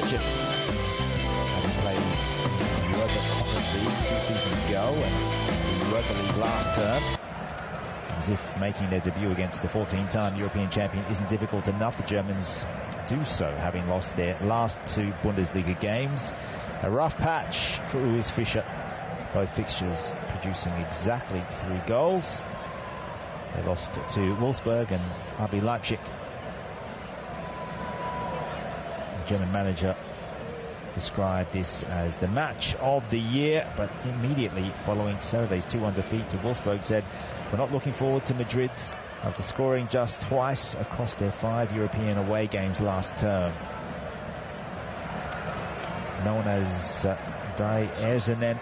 imagine having played in the Europa Conference League 2 seasons ago and the Europa League last term, as if making their debut against the 14-time European champion isn't difficult enough, the Germans do so, having lost their last 2 Bundesliga games. A rough patch for Urs Fischer, both fixtures producing exactly 3 goals. They lost to Wolfsburg and RB Leipzig. The German manager described this as the match of the year, but immediately following Saturday's 2-1 defeat to Wolfsburg said, "We're not looking forward to Madrid," after scoring just twice across their 5 European away games last term. Known as Die Erzenen,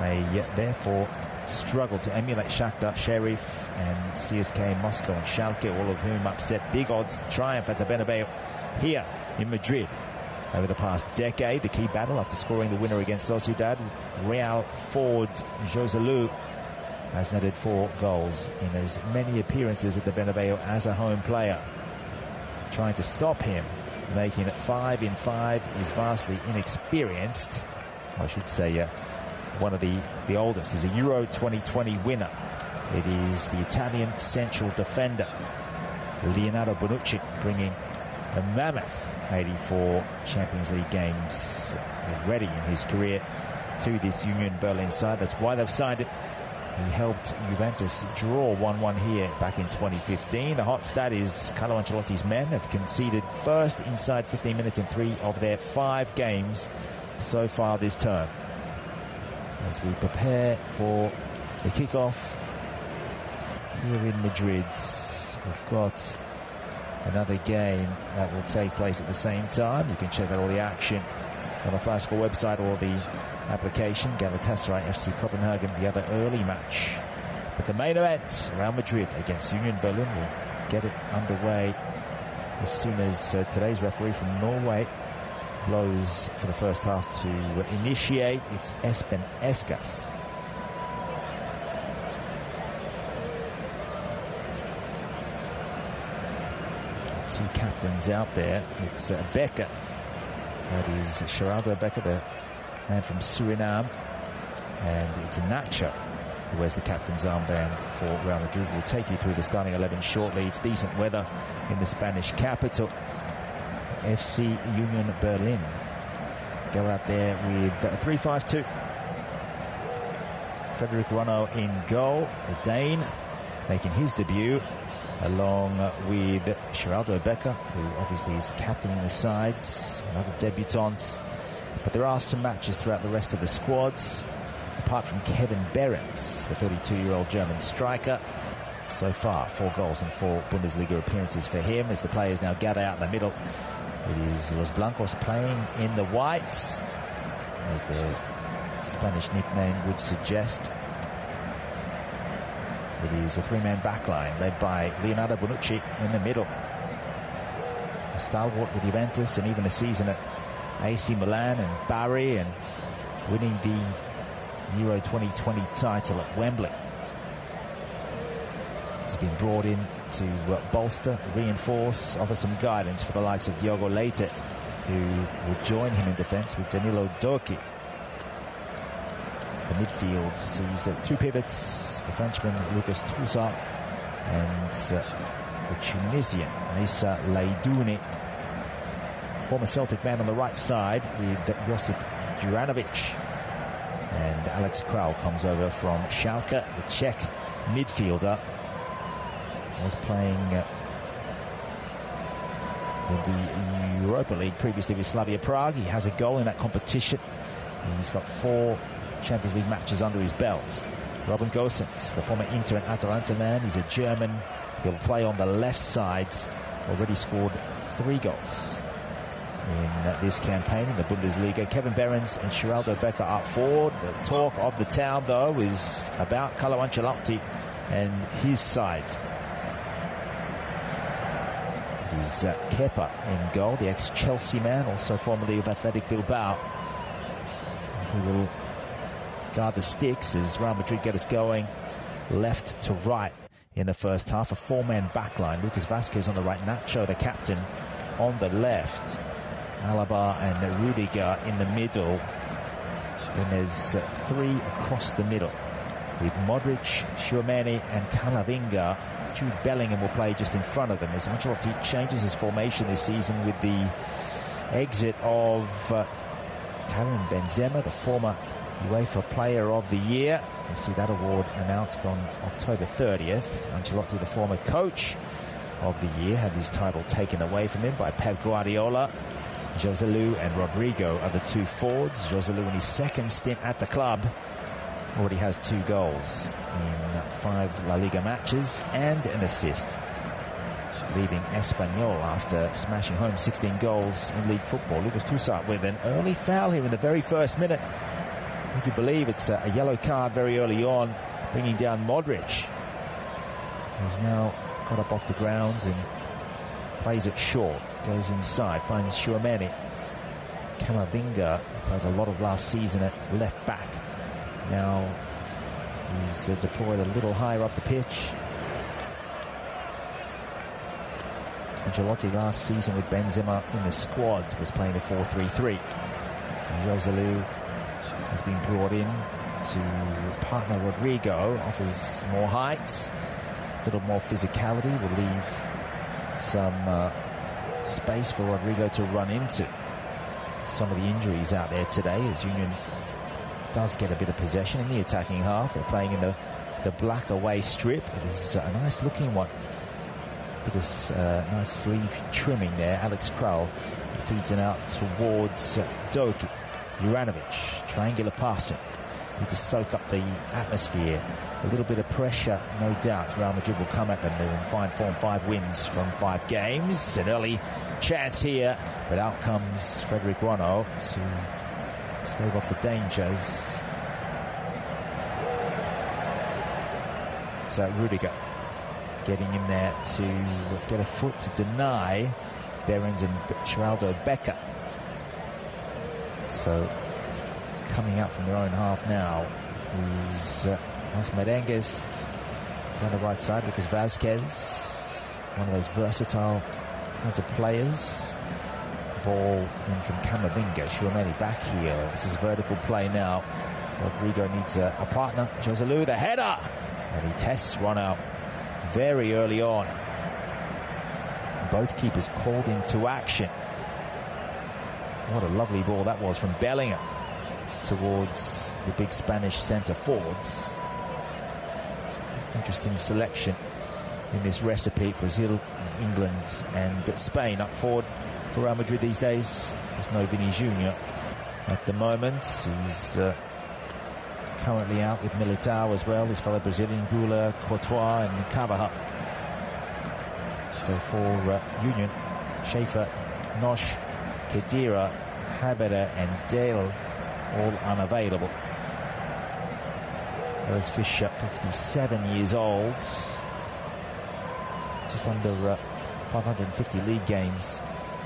may therefore struggle to emulate Shakhtar, Sheriff and CSKA Moscow and Schalke, all of whom upset big odds triumph at the Bernabeu here in Madrid. Over the past decade, the key battle after scoring the winner against Sociedad, Real forward Joselu has netted 4 goals in as many appearances at the Bernabeu as a home player. Trying to stop him, making it 5 in 5, is vastly inexperienced. I should say one of the oldest. He's a Euro 2020 winner. It is the Italian central defender, Leonardo Bonucci, bringing a mammoth 84 Champions League games already in his career to this Union Berlin side. That's why they've signed him. He helped Juventus draw 1-1 here back in 2015. The hot stat is Carlo Ancelotti's men have conceded first inside 15 minutes in 3 of their 5 games so far this term. As we prepare for the kickoff here in Madrid, we've got another game that will take place at the same time. You can check out all the action on the FlashScore website or the application. Galatasaray FC Copenhagen, the other early match. But the main event, Real Madrid against Union Berlin, will get it underway as soon as today's referee from Norway blows for the first half to initiate. It's Espen Eskas. Two captains out there. It's Becker. That is Geraldo Becker, the man from Suriname. And it's Nacho, who wears the captain's armband for Real Madrid. We'll take you through the starting 11 shortly. It's decent weather in the Spanish capital. FC Union Berlin go out there with a 3-5-2. Frederick Ronno in goal, the Dane, making his debut, along with Geraldo Becker, who obviously is captain in the sides, another debutant. But there are some matches throughout the rest of the squads, apart from Kevin Behrens, the 32-year-old German striker. So far, 4 goals and 4 Bundesliga appearances for him. As the players now gather out in the middle, it is Los Blancos playing in the whites, as their Spanish nickname would suggest. It is a 3-man backline led by Leonardo Bonucci in the middle. A stalwart with Juventus and even a season at AC Milan and Bari, and winning the Euro 2020 title at Wembley. He's been brought in to bolster, reinforce, offer some guidance for the likes of Diogo Leite, who will join him in defence with Danilo Dorki. The midfield sees 2 pivots, the Frenchman Lucas Toussaint and the Tunisian Issa Leidouni. Former Celtic man on the right side with Josip Juranovic. And Alex Kral comes over from Schalke, the Czech midfielder. Was playing in the Europa League previously with Slavia Prague. He has a goal in that competition. He's got 4 Champions League matches under his belt. Robin Gosens, the former Inter and Atalanta man, he's a German. He'll play on the left side. Already scored 3 goals in this campaign in the Bundesliga. Kevin Behrens and Geraldo Becker up forward. The talk of the town, though, is about Carlo Ancelotti and his side. It is Kepa in goal, the ex-Chelsea man, also formerly of Athletic Bilbao. He will guard the sticks as Real Madrid get us going left to right in the first half. A 4-man backline. Lucas Vazquez on the right, Nacho, the captain, on the left. Alaba and Rudiger in the middle. Then there's three across the middle with Modric, Tchouaméni and Camavinga. Jude Bellingham will play just in front of them as Ancelotti changes his formation this season with the exit of Karim Benzema, the former UEFA Player of the Year. We'll see that award announced on October 30th. Ancelotti, the former coach of the year, had his title taken away from him by Pep Guardiola. Joselu and Rodrigo are the two forwards. Joselu, in his second stint at the club, already has 2 goals in 5 La Liga matches and an assist, leaving Espanyol after smashing home 16 goals in league football. Lucas Toussaint with an early foul here in the very first minute. You could believe it's a yellow card very early on, bringing down Modric, who's now got up off the ground and plays it short, goes inside, finds Tchouaméni. Camavinga played a lot of last season at left back. Now he's deployed a little higher up the pitch. Ancelotti last season with Benzema in the squad was playing a 4-3-3. Joselu has been brought in to partner Rodrigo, offers more height, a little more physicality, will leave some space for Rodrigo to run into. Some of the injuries out there today as Union does get a bit of possession in the attacking half. They're playing in the black away strip. It is a nice looking one. Bit of nice sleeve trimming there. Alex Krull feeds it out towards Doki. Juranovic, triangular passing. Need to soak up the atmosphere. A little bit of pressure, no doubt. Real Madrid will come at them. They're in fine form, 5 wins from 5 games. An early chance here, but out comes Frederic Rono to stave off the dangers. It's Rudiger getting in there to get a foot to deny Behrens and Geraldo Becker. So coming out from their own half now is Os Merengues down the right side. Lucas Vazquez, one of those versatile kinds of players. Ball in from Camavinga. Tchouaméni back here. This is vertical play now. Rodrigo needs a partner. Joselu, the header, and he tests one out very early on. Both keepers called into action. What a lovely ball that was from Bellingham towards the big Spanish centre forwards. Interesting selection in this recipe. Brazil, England and Spain up forward for Real Madrid these days. There's no Vini Jr. at the moment. He's currently out with Militao as well, his fellow Brazilian, Gula, Courtois and Carvajal. So for Union, Schaefer, Nosh, Khedira, Habera and Dale all unavailable. Whereas Fischer, 57 years old, just under 550 league games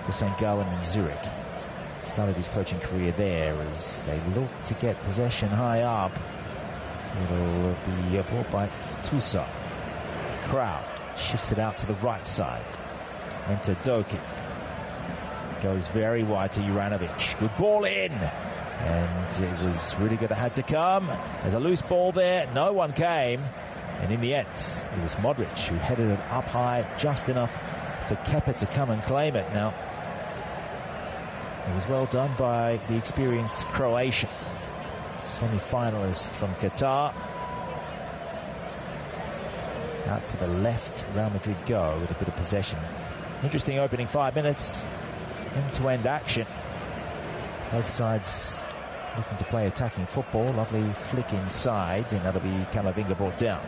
for St. Gallen and Zurich. Started his coaching career there as they look to get possession high up. It'll be brought by Toussaint. Crowd shifts it out to the right side. Enter Doki. Goes very wide to Juranovic. Good ball in. And it was Rudiger that had to come. There's a loose ball there. No one came. And in the end, it was Modric who headed it up high just enough for Kepa to come and claim it. Now, it was well done by the experienced Croatian semi-finalist from Qatar. Out to the left, Real Madrid go with a bit of possession. Interesting opening 5 minutes. End-to-end action. Both sides looking to play attacking football. Lovely flick inside, and that'll be Camavinga brought down.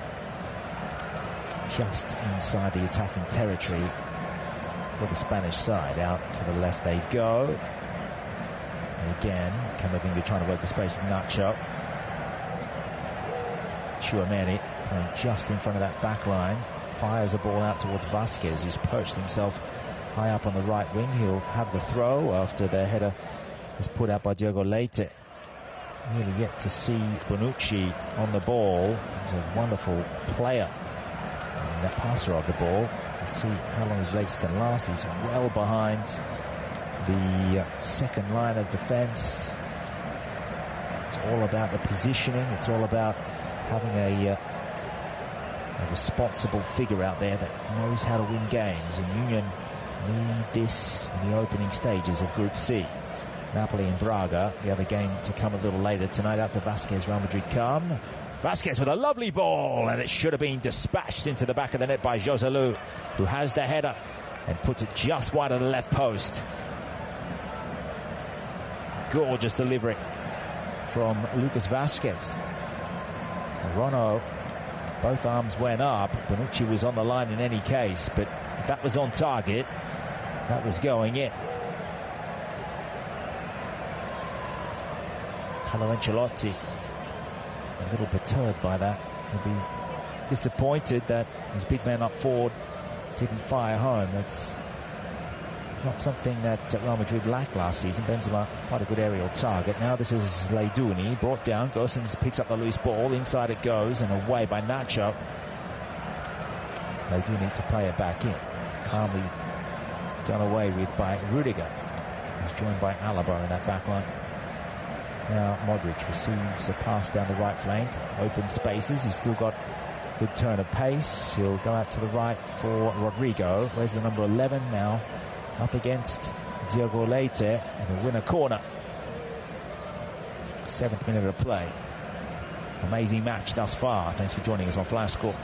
Just inside the attacking territory for the Spanish side. Out to the left they go. And again, Camavinga trying to work the space with Nacho. Tchouaméni playing just in front of that back line. Fires a ball out towards Vasquez, who's perched himself high up on the right wing. He'll have the throw after the header was put out by Diogo Leite. Really yet to see Bonucci on the ball. He's a wonderful player and a passer of the ball. We'll see how long his legs can last. He's well behind the second line of defence. It's all about the positioning. It's all about having a responsible figure out there that knows how to win games. And Union need this in the opening stages of Group C. Napoli and Braga, the other game to come a little later tonight. Out to Vasquez, Real Madrid come. Vasquez with a lovely ball, and it should have been dispatched into the back of the net by Joselu, who has the header and puts it just wide of the left post. Gorgeous delivery from Lucas Vasquez. Rono, both arms went up. Bonucci was on the line in any case, but if that was on target, that was going in. Carlo Ancelotti a little perturbed by that. He'll be disappointed that his big man up forward didn't fire home. That's not something that Real Madrid lacked last season. Benzema, quite a good aerial target. Now this is Leiduni, brought down. Gosens picks up the loose ball. Inside it goes and away by Nacho. Leiduni to play it back in. Calmly done away with by Rudiger, who's joined by Alaba in that back line. Now Modric receives a pass down the right flank. Open spaces. He's still got good turn of pace. He'll go out to the right for Rodrigo. Where's the number 11 now? Up against Diogo Leite, and he'll win a corner. 7th minute of play. Amazing match thus far. Thanks for joining us on Flash Score.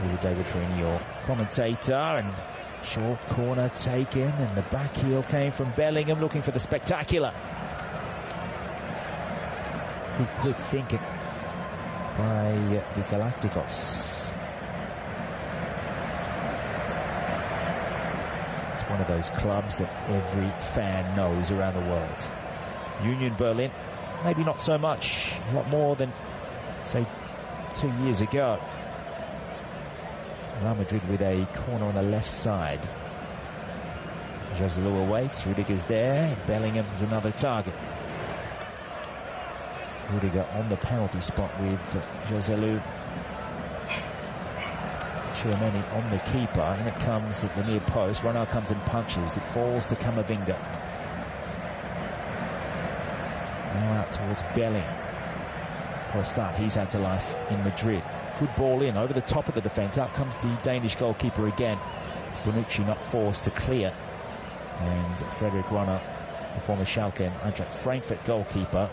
With David Farini, your commentator, and short corner taken, and the back heel came from Bellingham, looking for the spectacular. Good quick thinking by the Galacticos. It's one of those clubs that every fan knows around the world. Union Berlin, maybe not so much, a lot more than, say, 2 years ago. Real Madrid with a corner on the left side. Joselu awaits, Rudiger's there, Bellingham's another target. Rudiger on the penalty spot with Joselu. Tchouameni on the keeper, and it comes at the near post. Ronaldo comes and punches. It falls to Camavinga. Now out towards Bellingham. For a start, he's had to life in Madrid. Good ball in over the top of the defence. Out comes the Danish goalkeeper again. Bonucci not forced to clear. And Frederick Ronner, the former Schalke and Eintracht Frankfurt goalkeeper,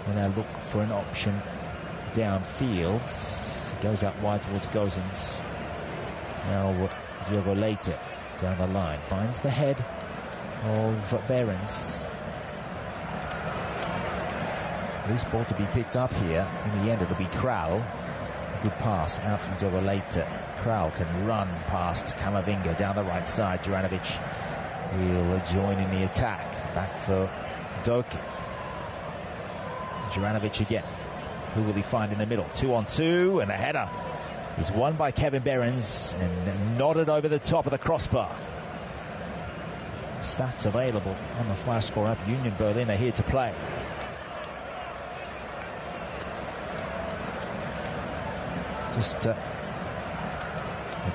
will now look for an option downfield. Goes out wide towards Gosens. Now Diogo Leite down the line. Finds the head of Behrens. Loose ball to be picked up here. In the end, it'll be Kral. Good pass out from Diogo Leite. Kral can run past Camavinga down the right side. Juranovic will join in the attack. Back for Doki. Juranovic again. Who will he find in the middle? 2-on-2, and the header is won by Kevin Behrens and nodded over the top of the crossbar. Stats available on the Flash Score app. Union Berlin are here to play. Just a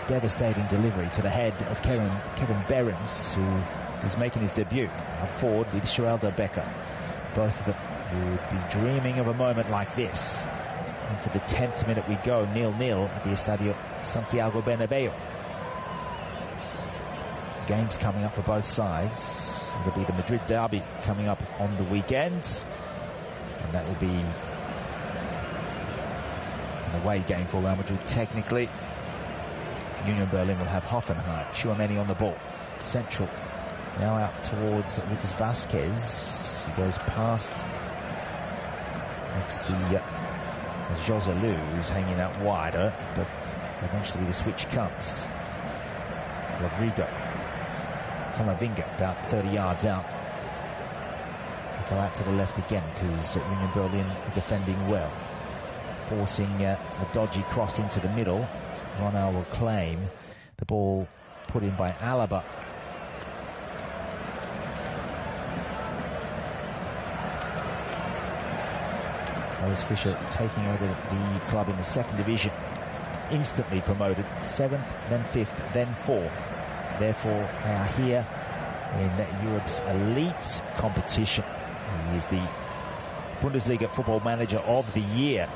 devastating delivery to the head of Kevin Behrens, who is making his debut up forward with Sheraldo Becker. Both of them would be dreaming of a moment like this. Into the 10th minute we go, 0-0 at the Estadio Santiago Bernabeu. Games coming up for both sides. It'll be the Madrid derby coming up on the weekend, and that will be an away game for Real Madrid technically. Union Berlin will have Hoffenheim. Tchouameni on the ball. Central. Now out towards Lucas Vasquez. He goes past. It's the Joselu who's hanging out wider, but eventually the switch comes. Rodrigo. Camavinga about 30 yards out. He'll go out to the left again because Union Berlin are defending well. Forcing a dodgy cross into the middle. Ronald will claim the ball put in by Alaba. Alois Fischer taking over the club in the second division. Instantly promoted. 7th, then 5th, then 4th. Therefore, they are here in Europe's elite competition. He is the Bundesliga Football Manager of the Year.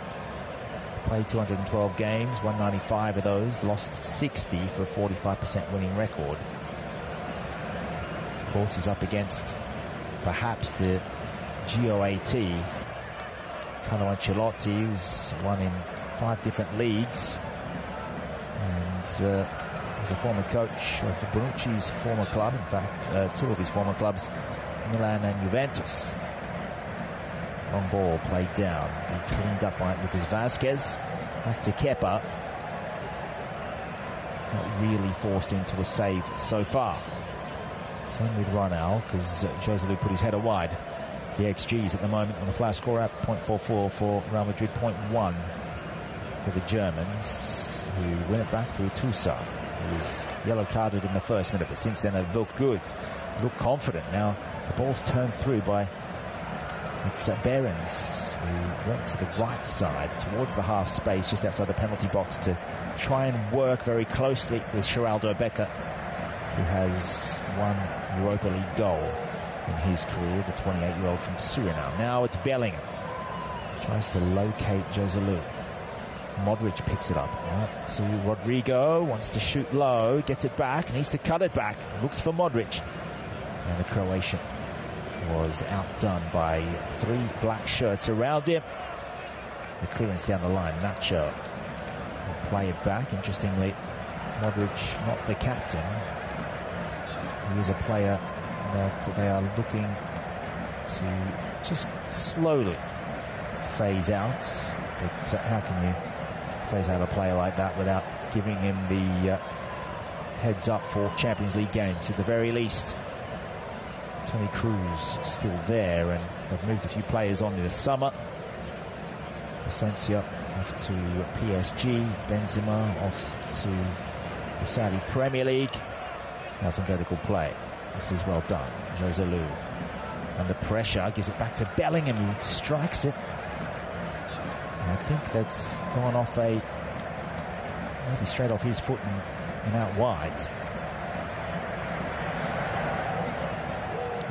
Played 212 games, 195 of those, lost 60 for a 45% winning record. Of course, he's up against perhaps the GOAT, Carlo Ancelotti, who's won in 5 different leagues, and he's a former coach of Bonucci's former club, in fact, 2 of his former clubs, Milan and Juventus. Long ball played down, he cleaned up by Lucas Vazquez, back to Kepa. Not really forced into a save so far. Same with Ronald, because Joselu put his header wide. The XGs at the moment on the flash score at 0.44 for Real Madrid, 0.1 for the Germans, who win it back through Tusa, who was yellow carded in the first minute, but since then they've looked good, look confident. Now the ball's turned through by Behrens, who went to the right side towards the half space just outside the penalty box to try and work very closely with Geraldo Becker, who has one Europa League goal in his career, the 28-year-old from Suriname. Now it's Bellingham, tries to locate Joselu. Modric picks it up out to Rodrigo, wants to shoot low, gets it back, needs to cut it back, looks for Modric, and the Croatian was outdone by 3 black shirts around him. The clearance down the line, Nacho will play it back. Interestingly, Modric, not the captain, he is a player that they are looking to just slowly phase out. But how can you phase out a player like that without giving him the heads up for Champions League games at the very least? Toni Kroos still there, and they've moved a few players on in the summer. Asensio off to PSG, Benzema off to the Saudi Premier League. Now some vertical play. This is well done. Joselu under pressure, gives it back to Bellingham, who strikes it. And I think that's gone off maybe straight off his foot and out wide.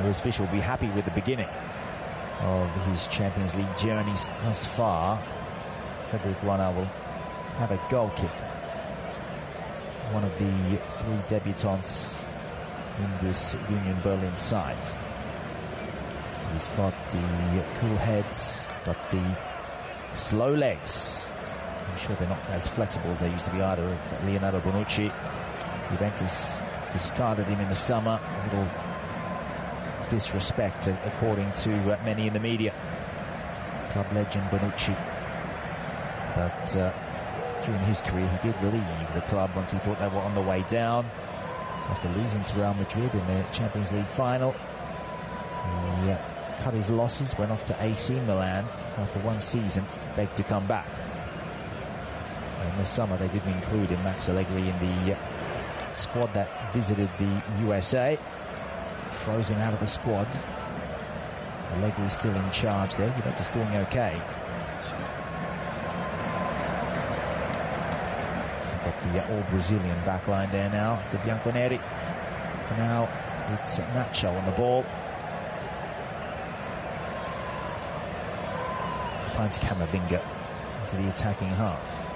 Luis Fish will be happy with the beginning of his Champions League journey thus far. Frederic Ronald will have a goal kick. One of the 3 debutants in this Union Berlin side. He's got the cool heads, but the slow legs. I'm sure they're not as flexible as they used to be either of Leonardo Bonucci. Juventus discarded him in the summer. A little disrespect, according to many in the media. Club legend Bonucci. But during his career, he did leave the club once he thought they were on the way down. After losing to Real Madrid in the Champions League final, he cut his losses, went off to AC Milan after 1 season, begged to come back. And this summer they didn't include him, Max Allegri, in the squad that visited the USA. Frozen out of the squad. Allegri still in charge there. Juventus doing okay. Got the all-Brazilian backline there now, the Bianconeri. For now, it's Nacho on the ball. Finds Camavinga into the attacking half.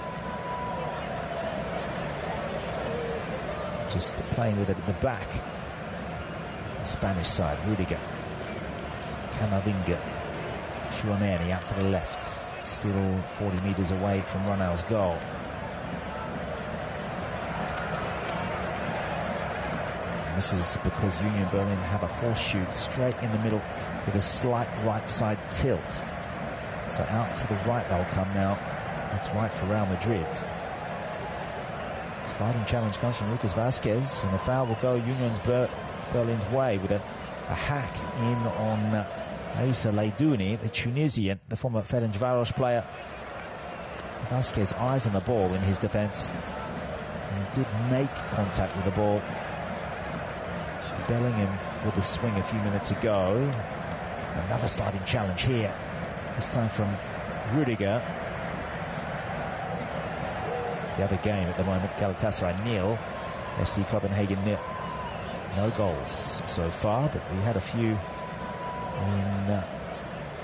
Just playing with it at the back. The Spanish side, Rudiger. Camavinga. Tchouameni out to the left. Still 40 metres away from Ronald's goal. And this is because Union Berlin have a horseshoe straight in the middle with a slight right side tilt. So out to the right they'll come now. That's right for Real Madrid. Sliding challenge comes from Lucas Vazquez, and the foul will go Union Berlin's way with a hack in on Aissa Leidouni, the Tunisian, the former Ferencváros player. Vazquez eyes on the ball in his defence, and did make contact with the ball. Bellingham with a swing a few minutes ago. Another sliding challenge here, this time from Rudiger. The other game at the moment, Galatasaray 0, FC Copenhagen 0. No goals so far, but we had a few in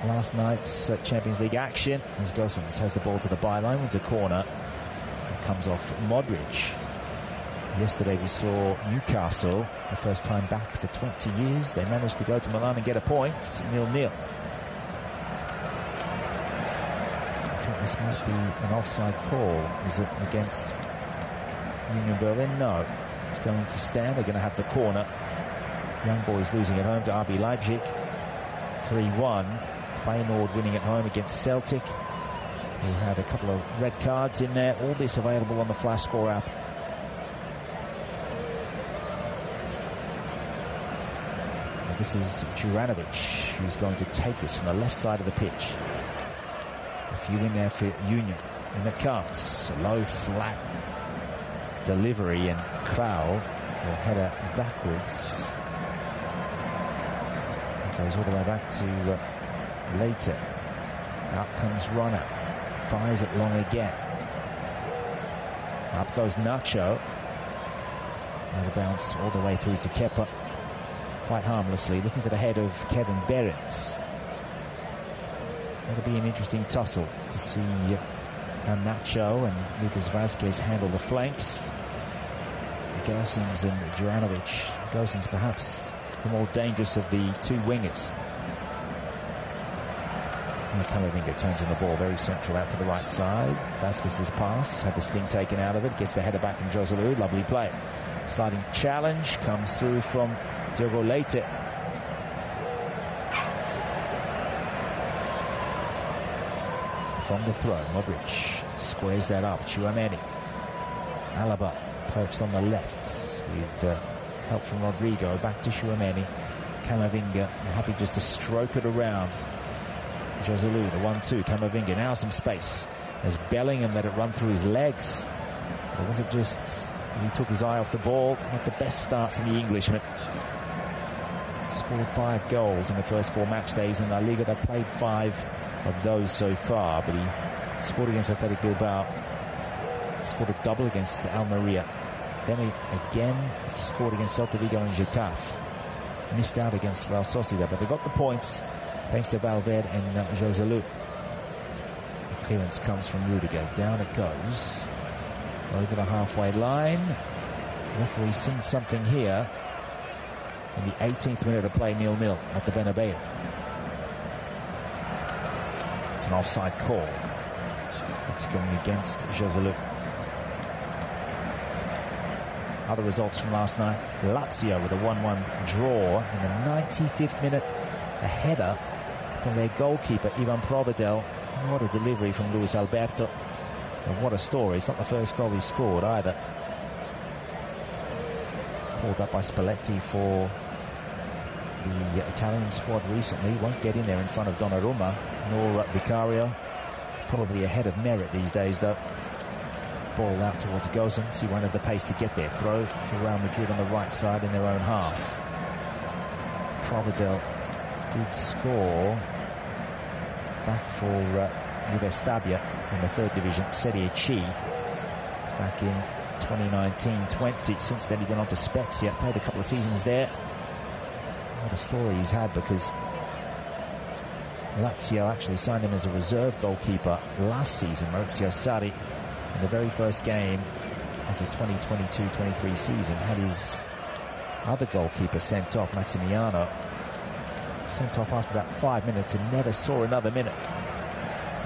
last night's Champions League action. As Gosens has the ball to the byline, wins a corner. It comes off Modric. Yesterday we saw Newcastle, the first time back for 20 years. They managed to go to Milan and get a point, 0-0. I think this might be an offside call. Is it against Union Berlin? No. It's going to stand. They're going to have the corner. Young Boys losing at home to RB Leipzig. 3-1. Feyenoord winning at home against Celtic, who had a couple of red cards in there. All this available on the Flash Score app. And this is Juranovic, who's going to take this from the left side of the pitch. A few in there for Union. And it comes. Low, flat delivery, and Krau will header backwards. It goes all the way back to later. Out comes Rona. Fires it long again. Up goes Nacho. That'll bounce all the way through to Kepa. Quite harmlessly. Looking for the head of Kevin Behrens. That'll be an interesting tussle to see how Nacho and Lucas Vazquez handle the flanks. Gosens and Juranovic. Gosens perhaps the more dangerous of the two wingers. Camavinga turns on the ball very central out to the right side. Vasquez's pass had the sting taken out of it. Gets the header back from Joselu. Lovely play. Sliding challenge comes through from Diogo Leite. From the throw, Modric squares that up. Tchouaméni. Alaba perched on the left with help from Rodrigo. Back to Tchouaméni. Camavinga happy just to stroke it around. Joselu, the 1-2. Camavinga, now some space as Bellingham let it run through his legs. Or was it just he took his eye off the ball? Not the best start from the Englishman. Scored 5 goals in the first 4 match days in La Liga. They've played 5 of those so far, but he scored against Athletic Bilbao, scored a double against Almeria, then again he scored against Celta Vigo and Getafe, missed out against Real Sociedad, but they got the points thanks to Valverde and Joselu. The clearance comes from Rudiger, down it goes over the halfway line. The referee's seen something here in the 18th minute of play, 0-0 at the Bernabeu. It's an offside call. It's going against Joselu. Other results from last night. Lazio with a 1-1 draw in the 95th minute. A header from their goalkeeper, Ivan Provedel. What a delivery from Luis Alberto. And what a story. It's not the first goal he scored either. Called up by Spalletti for the Italian squad recently. Won't get in there in front of Donnarumma nor Vicario. Probably ahead of merit these days though. Ball out towards Gosens. He won't have the pace to get there. Throw for Real Madrid on the right side in their own half. Provedel did score back for Juve Stabia in the 3rd division Serie C back in 2019-20. Since then he went on to Spezia, played a couple of seasons there. What a story he's had, because Lazio actually signed him as a reserve goalkeeper last season. Maurizio Sarri, in the very first game of the 2022-23 season, had his other goalkeeper sent off, Maximiano, sent off after about 5 minutes and never saw another minute.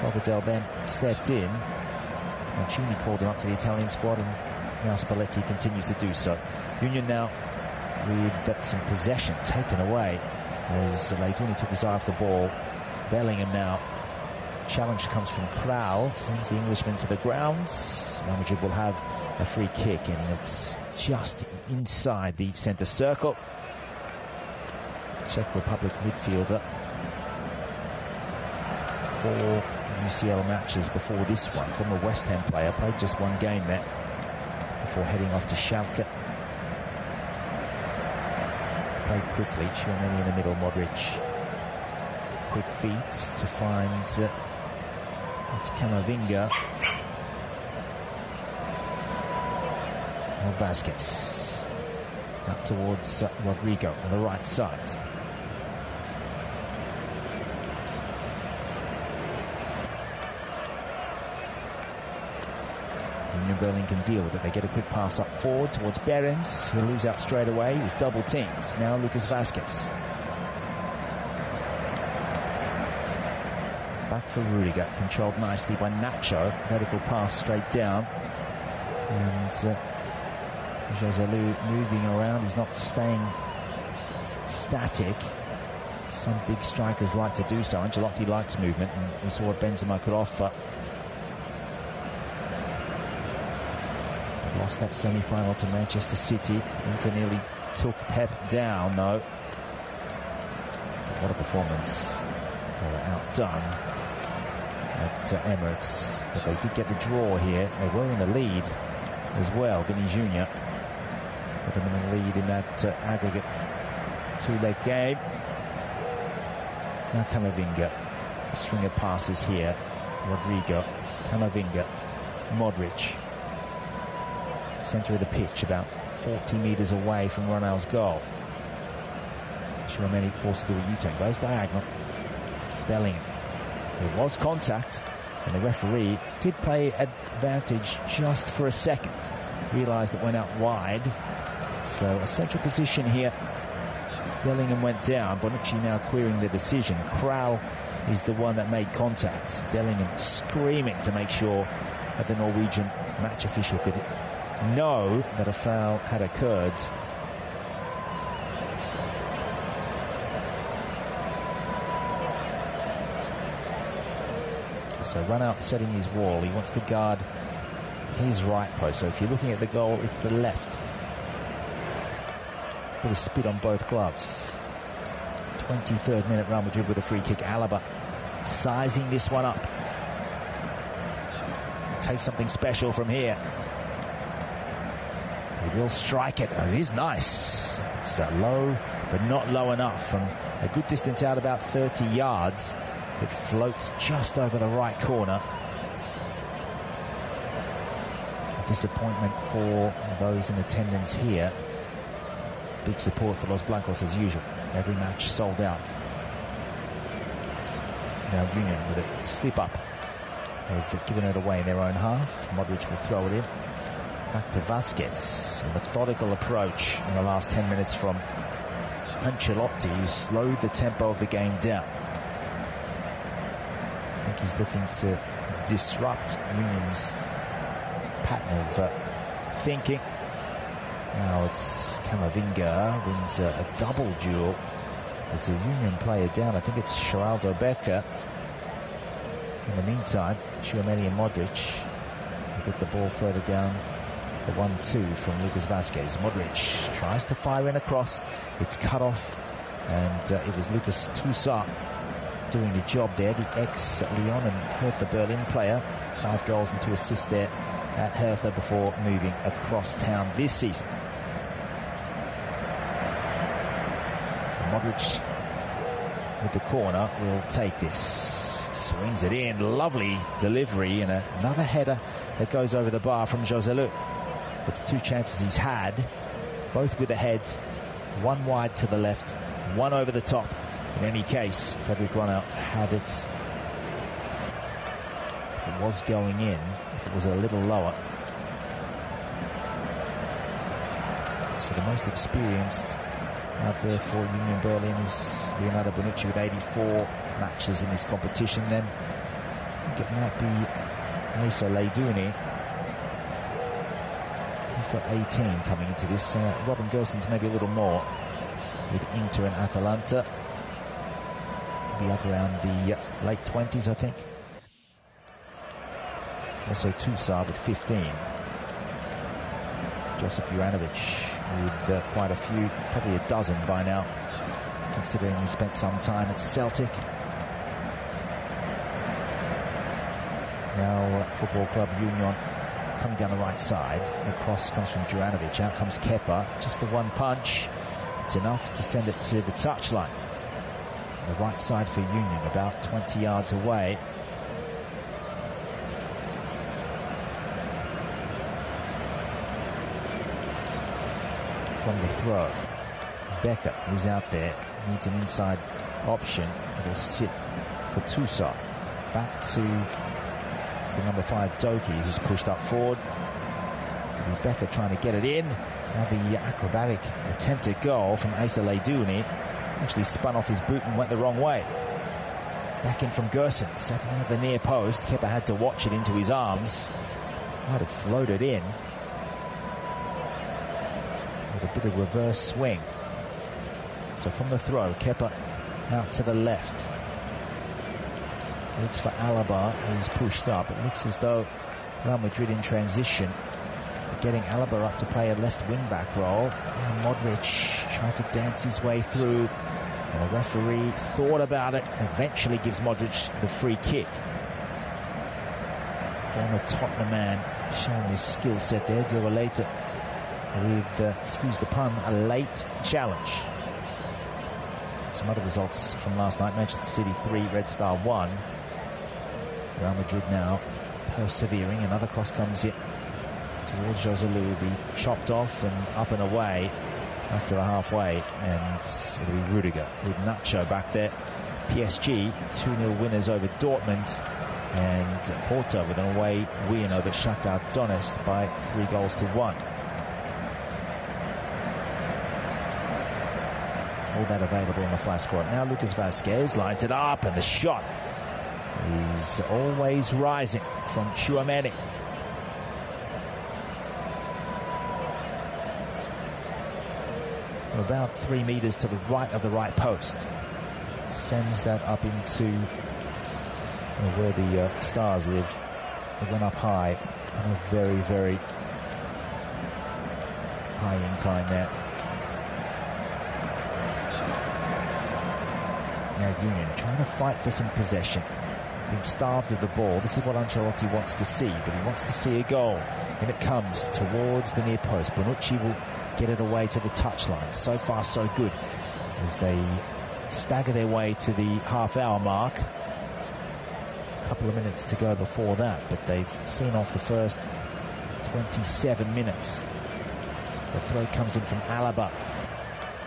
Provedel then stepped in. Mancini called him up to the Italian squad, and now Spalletti continues to do so. Union now with some possession taken away as Leituni took his eye off the ball. Bellingham now. Challenge comes from Krau, sends the Englishman to the grounds. Real Madrid will have a free kick, and it's just inside the centre circle. Czech Republic midfielder. 4 UCL matches before this one. Former West Ham player, played just 1 game there before heading off to Schalke. Played quickly. Tchouaméni in the middle, Modric. Quick feet to find it's Camavinga. Vasquez. Out towards Rodrigo on the right side. Union Berlin can deal with it. They get a quick pass up forward towards Behrens. He'll lose out straight away. He's double teamed. Now Lucas Vazquez. Back for Rudiger. Controlled nicely by Nacho. Vertical pass straight down. And Joselu moving around. He's not staying static. Some big strikers like to do so. Ancelotti likes movement, and we saw what Benzema could offer. Lost that semi-final to Manchester City. Inter nearly took Pep down, though. But what a performance. They were outdone at Emirates. But they did get the draw here. They were in the lead as well. Vinny Jr. put them in the lead in that aggregate two-leg game. Now Camavinga. A string of passes here. Rodrigo, Camavinga, Modric. Centre of the pitch, about 40 metres away from Ronald's goal. Tchouaméni forced to do a U-turn, goes diagonal. Bellingham. There was contact, and the referee did play advantage just for a second. Realised it went out wide. So a central position here. Bellingham went down. Bonucci now querying the decision. Kral is the one that made contact. Bellingham screaming to make sure that the Norwegian match official could know that a foul had occurred. So run out setting his wall. He wants to guard his right post. So if you're looking at the goal, it's the left. Bit of spit on both gloves. 23rd minute, Real Madrid with a free kick. Alaba sizing this one up. Take something special from here. He will strike it. Oh, it is nice. It's low, but not low enough. From a good distance out, about 30 yards, it floats just over the right corner. A disappointment for those in attendance here. Big support for Los Blancos as usual. Every match sold out. Now Union with a slip up. They've given it away in their own half. Modric will throw it in. Back to Vazquez. A methodical approach in the last 10 minutes from Ancelotti, who slowed the tempo of the game down. I think he's looking to disrupt Union's pattern of thinking. Now it's Camavinga wins a double duel. There's a Union player down. I think it's Geraldo Becker. In the meantime, Tchouaméni and Modric will get the ball further down. The 1-2 from Lucas Vazquez. Modric tries to fire in a cross. It's cut off, and it was Lucas Toussaint doing the job there. The ex-Lyon and Hertha Berlin player. 5 goals and 2 assists there at Hertha before moving across town this season. Modric with the corner will take this. Swings it in. Lovely delivery, and another header that goes over the bar from Joselu. It's 2 chances he's had, both with the heads. 1 wide to the left, 1 over the top. In any case, Frederic Ronald had it. If it was going in, if it was a little lower. So the most experienced out there for Union Berlin is Leonardo Bonucci with 84 matches in this competition. Then I think it might be Asa Leidouni. He's got 18 coming into this. Robin Gosens maybe a little more with Inter and Atalanta. He'll be up around the late 20s, I think. Also Toussaint with 15. Josip Juranovic with quite a few, probably a dozen by now, considering he spent some time at Celtic. Now Football Club Union coming down the right side. The cross comes from Juranovic. Out comes Kepa. Just the one punch. It's enough to send it to the touchline. The right side for Union, about 20 yards away. from the throw. Becker is out there, needs an inside option. It'll sit for Tusa. Back to the number 5 Doki, who's pushed up forward. Becker trying to get it in. Now the acrobatic attempted goal from Asa Leiduni actually spun off his boot and went the wrong way. Back in from Gerson, setting at the near post. Kepa had to watch it into his arms. Might have floated in with a bit of reverse swing. So from the throw, Kepa out to the left. Looks for Alaba, who's pushed up. It looks as though Real Madrid in transition, getting Alaba up to play a left wing-back role. And Modric tried to dance his way through. And the referee thought about it, eventually gives Modric the free kick. Former Tottenham man showing his skill set there. Diogo Leite with, excuse the pun, a late challenge. Some other results from last night. Manchester City 3, Red Star 1. Real Madrid now persevering. Another cross comes in towards Joselu. Will be chopped off and up and away back to the halfway, and it'll be Rudiger with Nacho back there. PSG 2-0 winners over Dortmund, and Porto with an away win over Shakhtar Donetsk by 3-1. All that available on the flash score. Now Lucas Vazquez lines it up, and the shot is always rising from Tchouaméni. About 3 meters to the right of the right post. Sends that up into where the Stars live. It went up high on a very, very high incline there. Now Union trying to fight for some possession. Being starved of the ball. This is what Ancelotti wants to see, but he wants to see a goal. And it comes towards the near post. Bonucci will get it away to the touchline. So far, so good as they stagger their way to the half-hour mark. A couple of minutes to go before that, but they've seen off the first 27 minutes. The throw comes in from Alaba.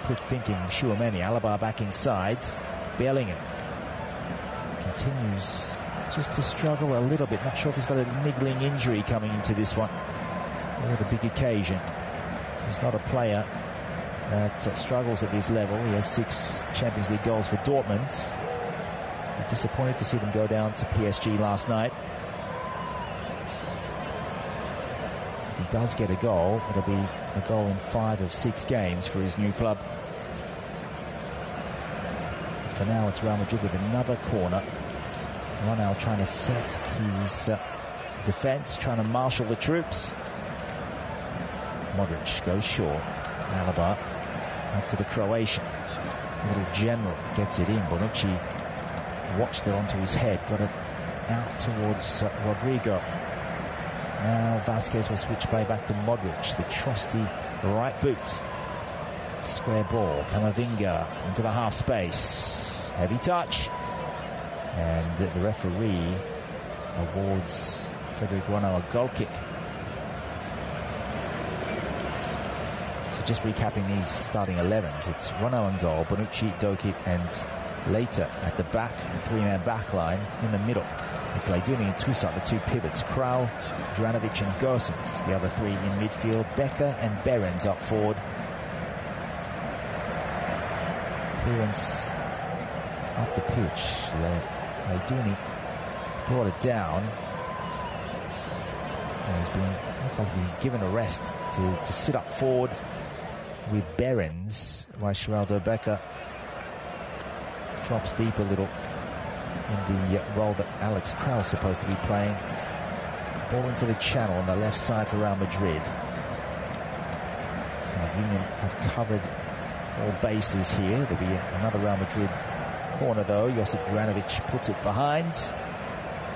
Quick thinking, Tchouaméni. Alaba back inside. Bellingham continues just to struggle a little bit. Not sure if he's got a niggling injury coming into this one or the big occasion. He's not a player that struggles at this level. He has 6 Champions League goals for Dortmund. I'm disappointed to see them go down to PSG last night. If he does get a goal, it'll be a goal in 5 of 6 games for his new club. For now, it's Real Madrid with another corner. Ronaldo trying to set his defence, trying to marshal the troops. Modric goes short. Alaba up to the Croatian. Little general gets it in. Bonucci watched it onto his head. Got it out towards Rodrigo. Now Vazquez will switch play back to Modric. The trusty right boot. Square ball. Camavinga into the half space. Heavy touch. And the referee awards Frederic Ronaldo a goal kick. So just recapping these starting 11s, it's Ronaldo in goal, Bonucci, Doki and Leite at the back, a 3-man back line. In the middle, it's Leiduni and Tusa, the 2 pivots, Král, Juranovic and Gosens. The other 3 in midfield, Becker and Behrens up forward. Clearance up the pitch. Leiduni brought it down. And looks like he's been given a rest to sit up forward with Behrens, while Geraldo Becker drops deep a little in the role that Alex Král is supposed to be playing. Ball into the channel on the left side for Real Madrid. Union have covered all bases here. There'll be another Real Madrid corner though. Josip Juranovic puts it behind.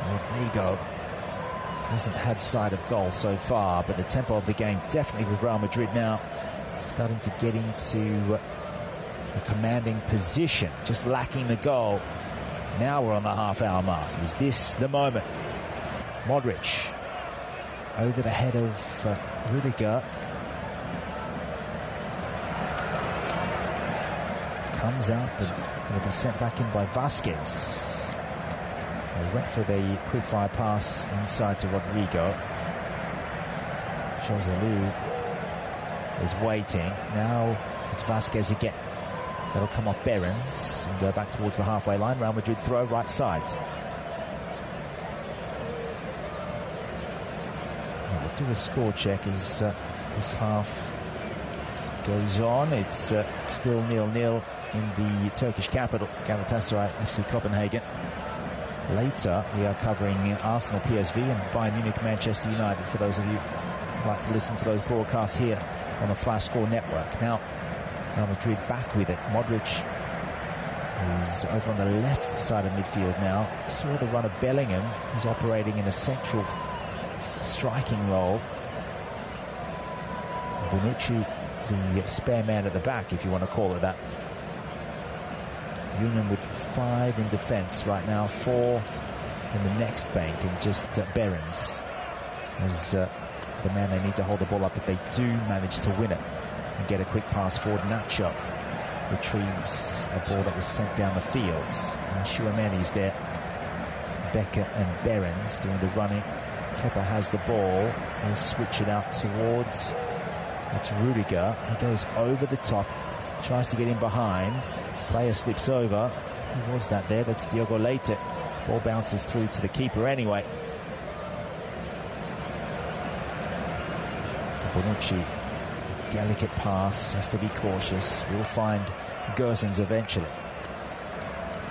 Rodrigo hasn't had sight of goal so far, but the tempo of the game definitely with Real Madrid now starting to get into a commanding position, just lacking the goal. Now we're on the half-hour mark. Is this the moment? Modric over the head of Rudiger. comes up and it'll be sent back in by Vasquez. He went for the quick-fire pass inside to Rodrigo. Joselu is waiting. Now it's Vasquez again. That'll come off Behrens and go back towards the halfway line. Real Madrid throw right side. Now we'll do a score check as this half goes on. It's still 0-0 in the Turkish capital, Galatasaray FC Copenhagen. Later, we are covering Arsenal PSV and Bayern Munich Manchester United for those of you who like to listen to those broadcasts here on the Flash Score Network. Now, Real Madrid back with it. Modric is over on the left side of midfield now. Saw the run of Bellingham, who's operating in a central striking role. Bonucci, the spare man at the back, if you want to call it that. Union with 5 in defence right now, 4 in the next bank, and just Behrens as the man they need to hold the ball up if they do manage to win it and get a quick pass forward. Nacho retrieves a ball that was sent down the field. And Tchouameni's there. Becker and Behrens doing the running. Kepa has the ball. He'll switch it out towards... It's Rudiger. He goes over the top, tries to get in behind. Player slips over. Who was that there? That's Diogo Leite. Ball bounces through to the keeper anyway. Bonucci, delicate pass, has to be cautious. We'll find Gosens eventually.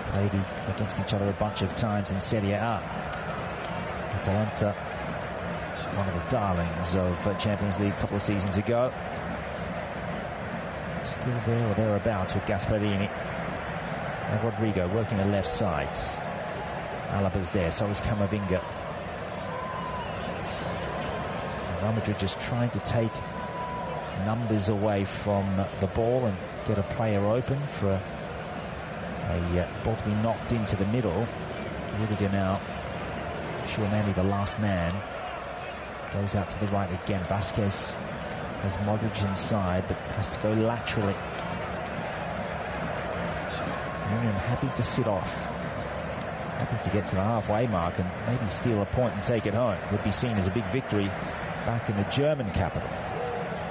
Played against each other a bunch of times in Serie A. Atalanta, one of the darlings of Champions League a couple of seasons ago. Still there or thereabouts with Gasperini. And Rodrigo working the left side. Alaba's there, so is Camavinga. Real Madrid just trying to take numbers away from the ball and get a player open for a ball to be knocked into the middle. Rudiger now. Tchouameni, the last man, goes out to the right again. Vasquez has Modric inside, but has to go laterally. Union happy to sit off. Happy to get to the halfway mark and maybe steal a point and take it home. Would be seen as a big victory back in the German capital.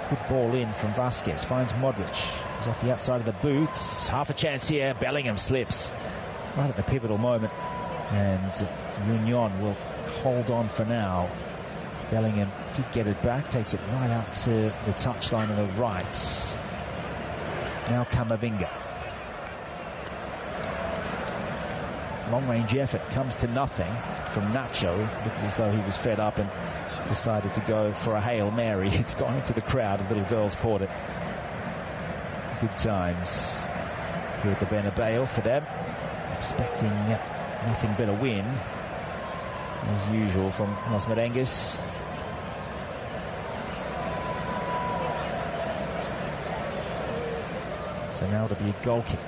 Good ball in from Vasquez. Finds Modric. He's off the outside of the boots. Half a chance here. Bellingham slips right at the pivotal moment. And Union will hold on for now. Bellingham did get it back. Takes it right out to the touchline on the right. Now Camavinga. Long-range effort comes to nothing from Nacho. Looked as though he was fed up and decided to go for a Hail Mary. It's gone into the crowd. Little girls caught it. Good times here at the Bernabeu for them. Expecting nothing but a win, as usual, from Los Merengues. So now it'll be a goal kick.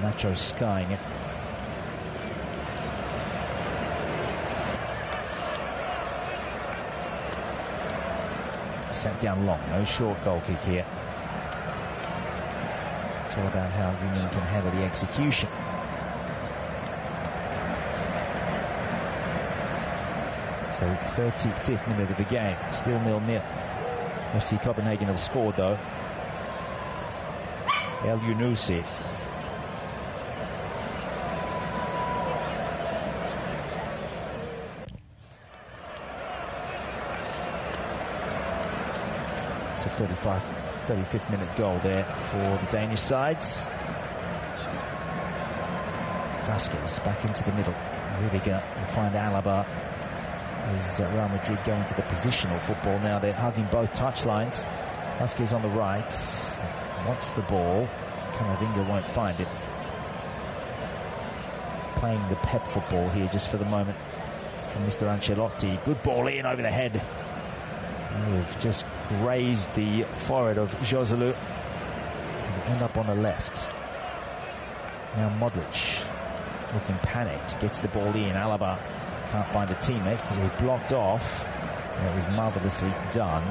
Nacho skying it. Sent down long, no short goal kick here. It's all about how Union can handle the execution. So 35th minute of the game, still 0-0. FC Copenhagen have scored though. El Yunusi. It's a 35th minute goal there for the Danish sides. Vasquez back into the middle. Rudiger will find Alaba as Real Madrid go into the positional football. Now they're hugging both touchlines. Vasquez on the right. Wants the ball. Camavinga won't find it. Playing the pep football here just for the moment from Mr. Ancelotti. Good ball in over the head. They've just grazed the forehead of Joselu. He'll end up on the left. Now Modric looking panicked. Gets the ball in. Alaba can't find a teammate because it was blocked off. And it was marvellously done.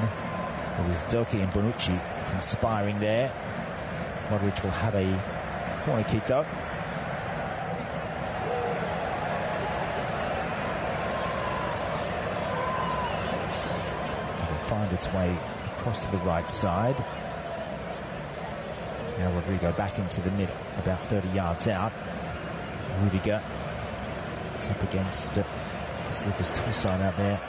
It was Doki and Bonucci conspiring there. Modric will have a Corner kick though. It'll find its way across to the right side. Now Rodrigo back into the middle, about 30 yards out. Rudiger is up against Lucas Toussaint out there.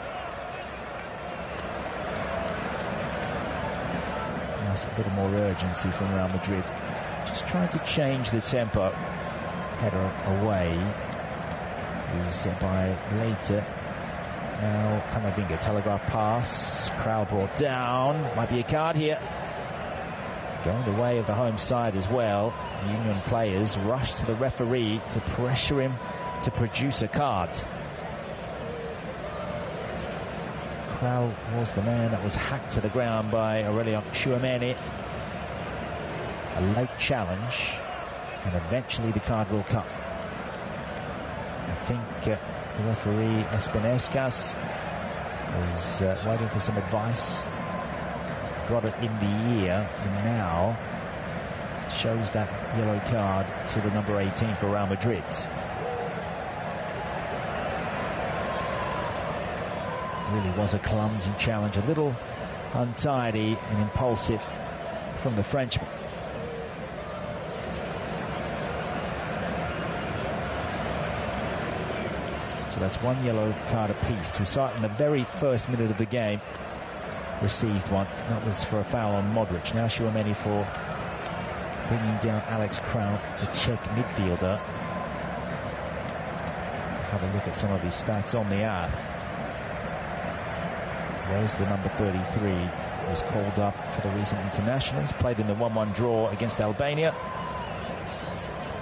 Now a little more urgency from Real Madrid. Just trying to change the tempo. Header away is by later. Now Camavinga, telegraph pass. Crowd brought down. Might be a card here. Going the way of the home side as well. The Union players rush to the referee to pressure him to produce a card. Crowd was the man that was hacked to the ground by Aurelien Tchouameni. A late challenge, and eventually the card will come. I think the referee Espinescas was waiting for some advice. Got it in the ear, and now shows that yellow card to the number 18 for Real Madrid. Really was a clumsy challenge, a little untidy and impulsive from the Frenchman. So that's one yellow card apiece. Toussaint in the very first minute of the game received one. That was for a foul on Modric. Now Tchouameni for bringing down Alex Kraut, the Czech midfielder. Have a look at some of his stats on the app. Where's the number 33? He was called up for the recent internationals. Played in the 1-1 draw against Albania.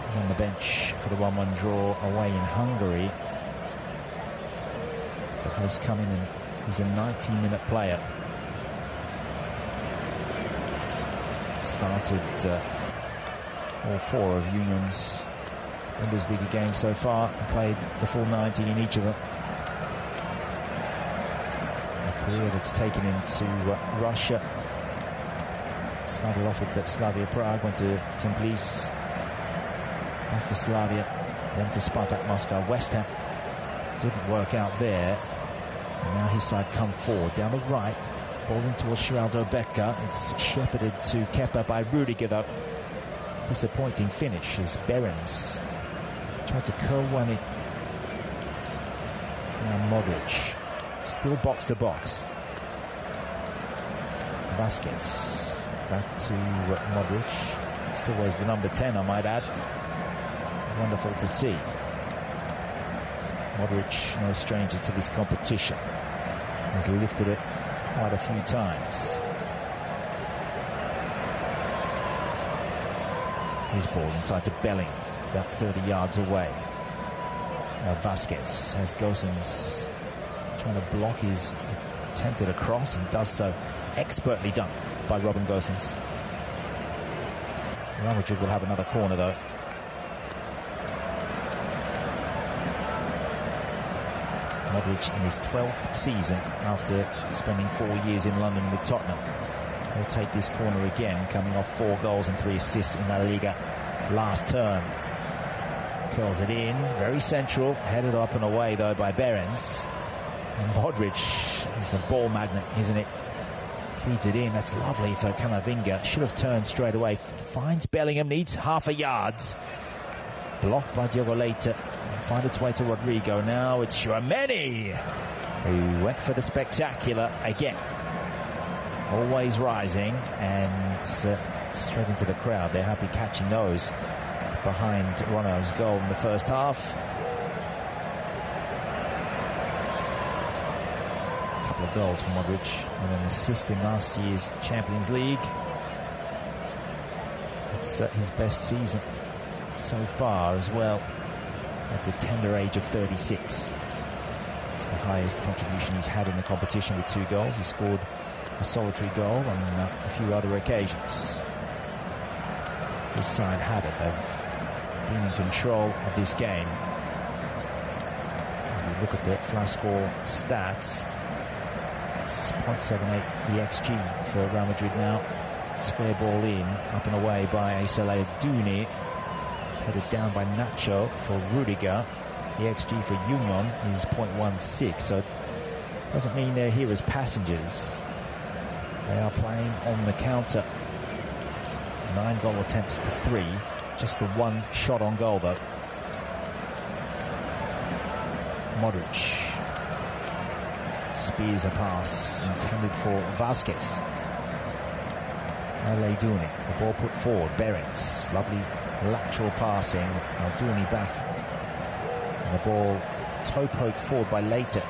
He's on the bench for the 1-1 draw away in Hungary. But has come in and he's a 90-minute player. Started all four of Union's Bundesliga games so far and played the full 90 in each of them. A career that's taken him to Russia. Started off with Slavia Prague, went to Tbilisi, back to Slavia, then to Spartak Moscow. West Ham didn't work out there, and now his side come forward down the right. Ball into Osvaldo Becker. It's shepherded to Kepa by Rudiger though. Disappointing finish as Behrens tried to curl one in. Now Modric, still box to box. Vasquez back to Modric. Still wears the number 10, I might add. Wonderful to see. Modric, no stranger to this competition, has lifted it quite a few times. His ball inside to Bellingham, about 30 yards away. Now Vasquez has Gosens trying to block his attempted a cross, and does so expertly done by Robin Gosens. Real Madrid will have another corner though. Modric in his 12th season after spending 4 years in London with Tottenham. He'll take this corner again, coming off 4 goals and 3 assists in La Liga last term. Curls it in, very central, headed up and away though by Behrens. And Modric is the ball magnet, isn't it? Feeds it in, that's lovely for Camavinga. Should have turned straight away. Finds Bellingham, needs half a yard. Blocked by Diogo Leite. Find its way to Rodrigo. Now it's Tchouameni, who went for the spectacular again. Always rising, and straight into the crowd. They're happy catching those behind Ronaldo's goal in the first half. A couple of goals from Modric and an assist in last year's Champions League. It's his best season so far as well, at the tender age of 36. It's the highest contribution he's had in the competition with 2 goals. He scored a solitary goal on a few other occasions. His side had it. They've been in control of this game. As we look at the flash score stats, it's 0.78 the XG for Real Madrid now. Square ball in, up and away by Aysel Douni. headed down by Nacho for Rudiger. The XG for Union is 0.16, so it doesn't mean they're here as passengers. They are playing on the counter. 9 goal attempts to 3. Just the 1 shot on goal, though. Modric spears a pass intended for Vasquez. Al-Adouni, the ball put forward. Behrens, lovely lateral passing. Al-Adouni back. And the ball toe poked forward by Leite.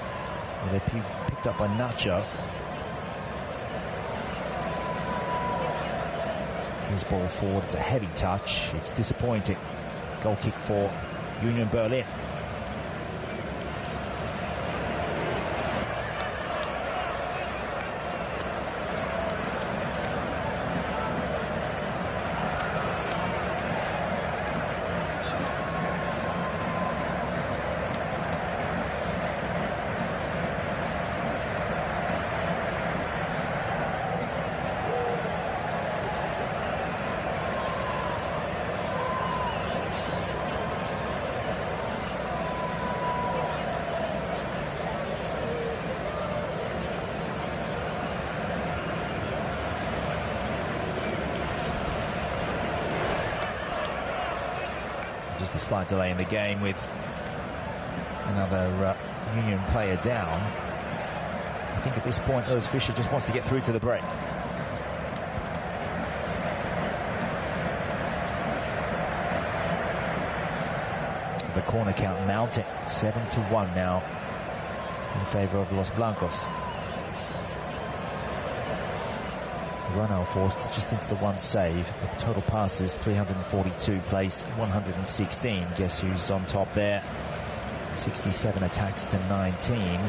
And they picked up by Nacho. His ball forward, it's a heavy touch. It's disappointing. Goal kick for Union Berlin. Just a slight delay in the game with another Union player down. I think at this point Urs Fischer just wants to get through to the break. The corner count mounting, 7-1 now in favour of Los Blancos. Ronald forced just into the 1 save. The total passes 342, plays 116. Guess who's on top there? 67 attacks to 19.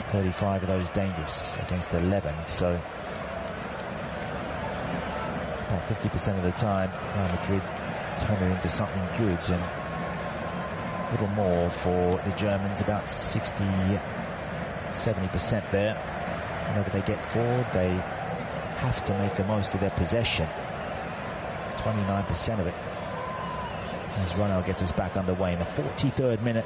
35 of those dangerous against 11. So about 50% of the time Real Madrid turn it into something good, and a little more for the Germans, about 60-70% there. Whenever they get forward, they have to make the most of their possession. 29% of it as Ronald gets us back underway in the 43rd minute.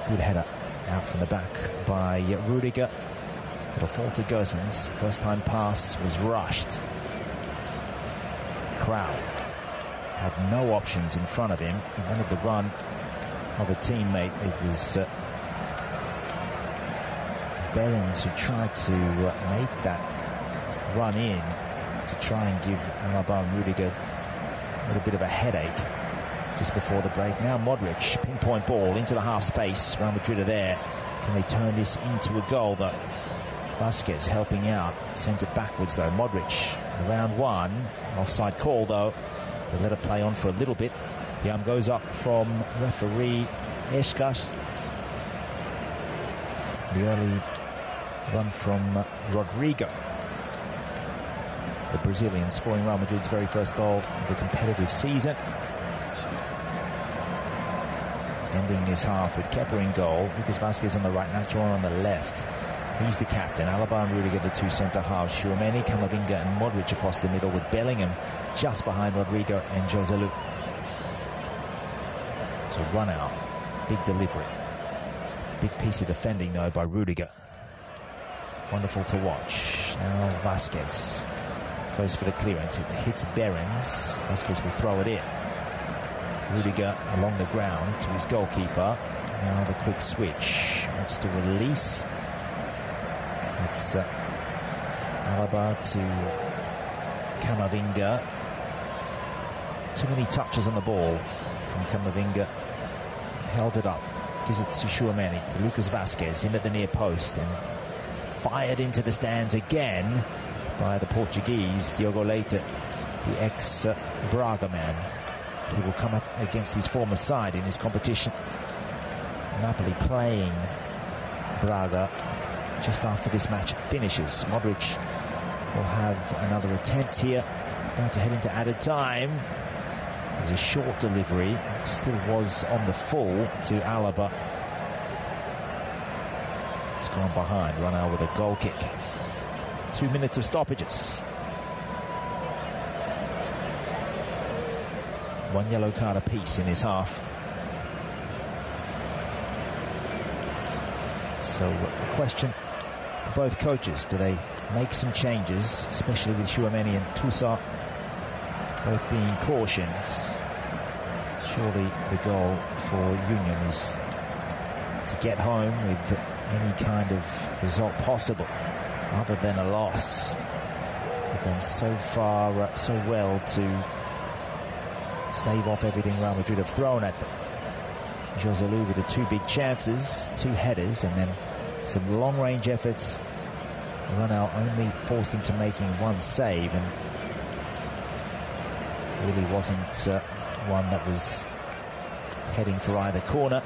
Good header out from the back by Rudiger. It'll fall to Gosens. First time pass was rushed. Krau had no options in front of him. He wanted the run of a teammate. It was Behrens who tried to make that run in to try and give Alaba and Rudiger a little bit of a headache just before the break. Now Modric, pinpoint ball into the half space. Real Madrid are there. Can they turn this into a goal, though? Vasquez helping out, sends it backwards though. Modric around 1, offside call though. They let it play on for a little bit. The arm goes up from referee Escas. The early run from Rodrigo, the Brazilian, scoring Real Madrid's very first goal of the competitive season. Ending this half with Kepa in goal, Lucas Vasquez on the right, Nacho on the left. He's the captain. Alaba and Rudiger, the 2 centre-halves. Tchouameni, Camavinga and Modric across the middle, with Bellingham just behind Rodrigo and Joselu. So run out, big delivery. Big piece of defending though by Rudiger. Wonderful to watch. Now Vasquez goes for the clearance. It hits Behrens. Vasquez will throw it in. Rudiger along the ground to his goalkeeper. Now the quick switch. Wants to release. It's Alaba to Camavinga. Too many touches on the ball from Camavinga. Held it up. Gives it to Tchouameni, to Lucas Vasquez, in at the near post, and fired into the stands again by the Portuguese, Diogo Leite, the ex-Braga man. He will come up against his former side in this competition. Napoli playing Braga just after this match finishes. Modric will have another attempt here. About to head into added time. It was a short delivery. Still was on the full to Alaba. It's gone behind. Ronald with a goal kick. 2 minutes of stoppages. 1 yellow card apiece in his half. So the question for both coaches, do they make some changes, especially with Chouameni and Toussaint both being cautioned? Surely the goal for Union is to get home with any kind of result possible other than a loss. They've done so far so well to stave off everything Real Madrid have thrown at them. Joselu with the 2 big chances, 2 headers, and then some long-range efforts. Ronald only forced into making 1 save, and really wasn't one that was heading for either corner.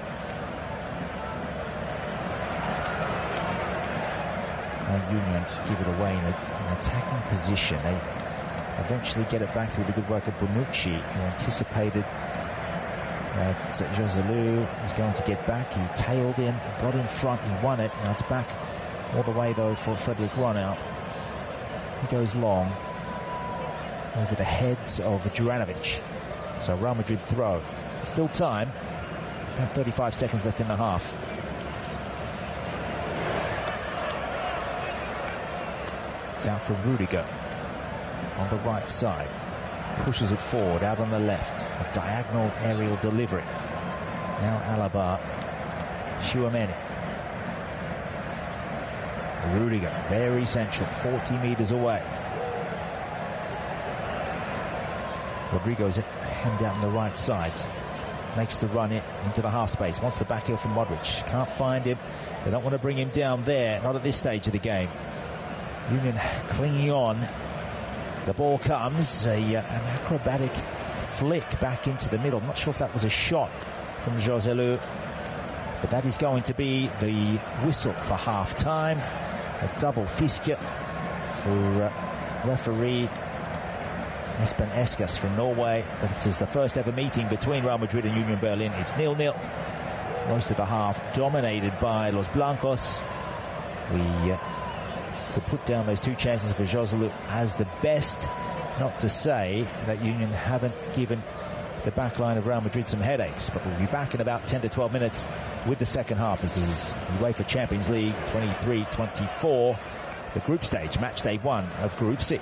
Union give it away in an attacking position. They eventually get it back through the good work of Bonucci, who anticipated that Joselu was going to get back. He tailed him, he got in front, he won it. Now it's back all the way though for Frederick Ronald. He goes long over the heads of Juranovic. So Real Madrid throw. Still time. About 35 seconds left in the half. It's out for Rudiger on the right side. Pushes it forward, out on the left. A diagonal aerial delivery. Now Alaba. Chouameni. Rudiger, very central, 40 metres away. Rodrigo's hemmed out on the right side. Makes the run into the half space. Wants the back heel from Modric. Can't find him. They don't want to bring him down there. Not at this stage of the game. Union clinging on. The ball comes. An acrobatic flick back into the middle. I'm not sure if that was a shot from Joselu. But that is going to be the whistle for half-time. A double fiske for referee Espen Eskas from Norway. This is the first ever meeting between Real Madrid and Union Berlin. It's 0-0. Most of the half dominated by Los Blancos. We could put down those 2 chances for Joselu as the best. Not to say that Union haven't given the back line of Real Madrid some headaches, but we'll be back in about 10 to 12 minutes with the second half. This is UEFA Champions League 23-24, the group stage, match day 1 of Group C.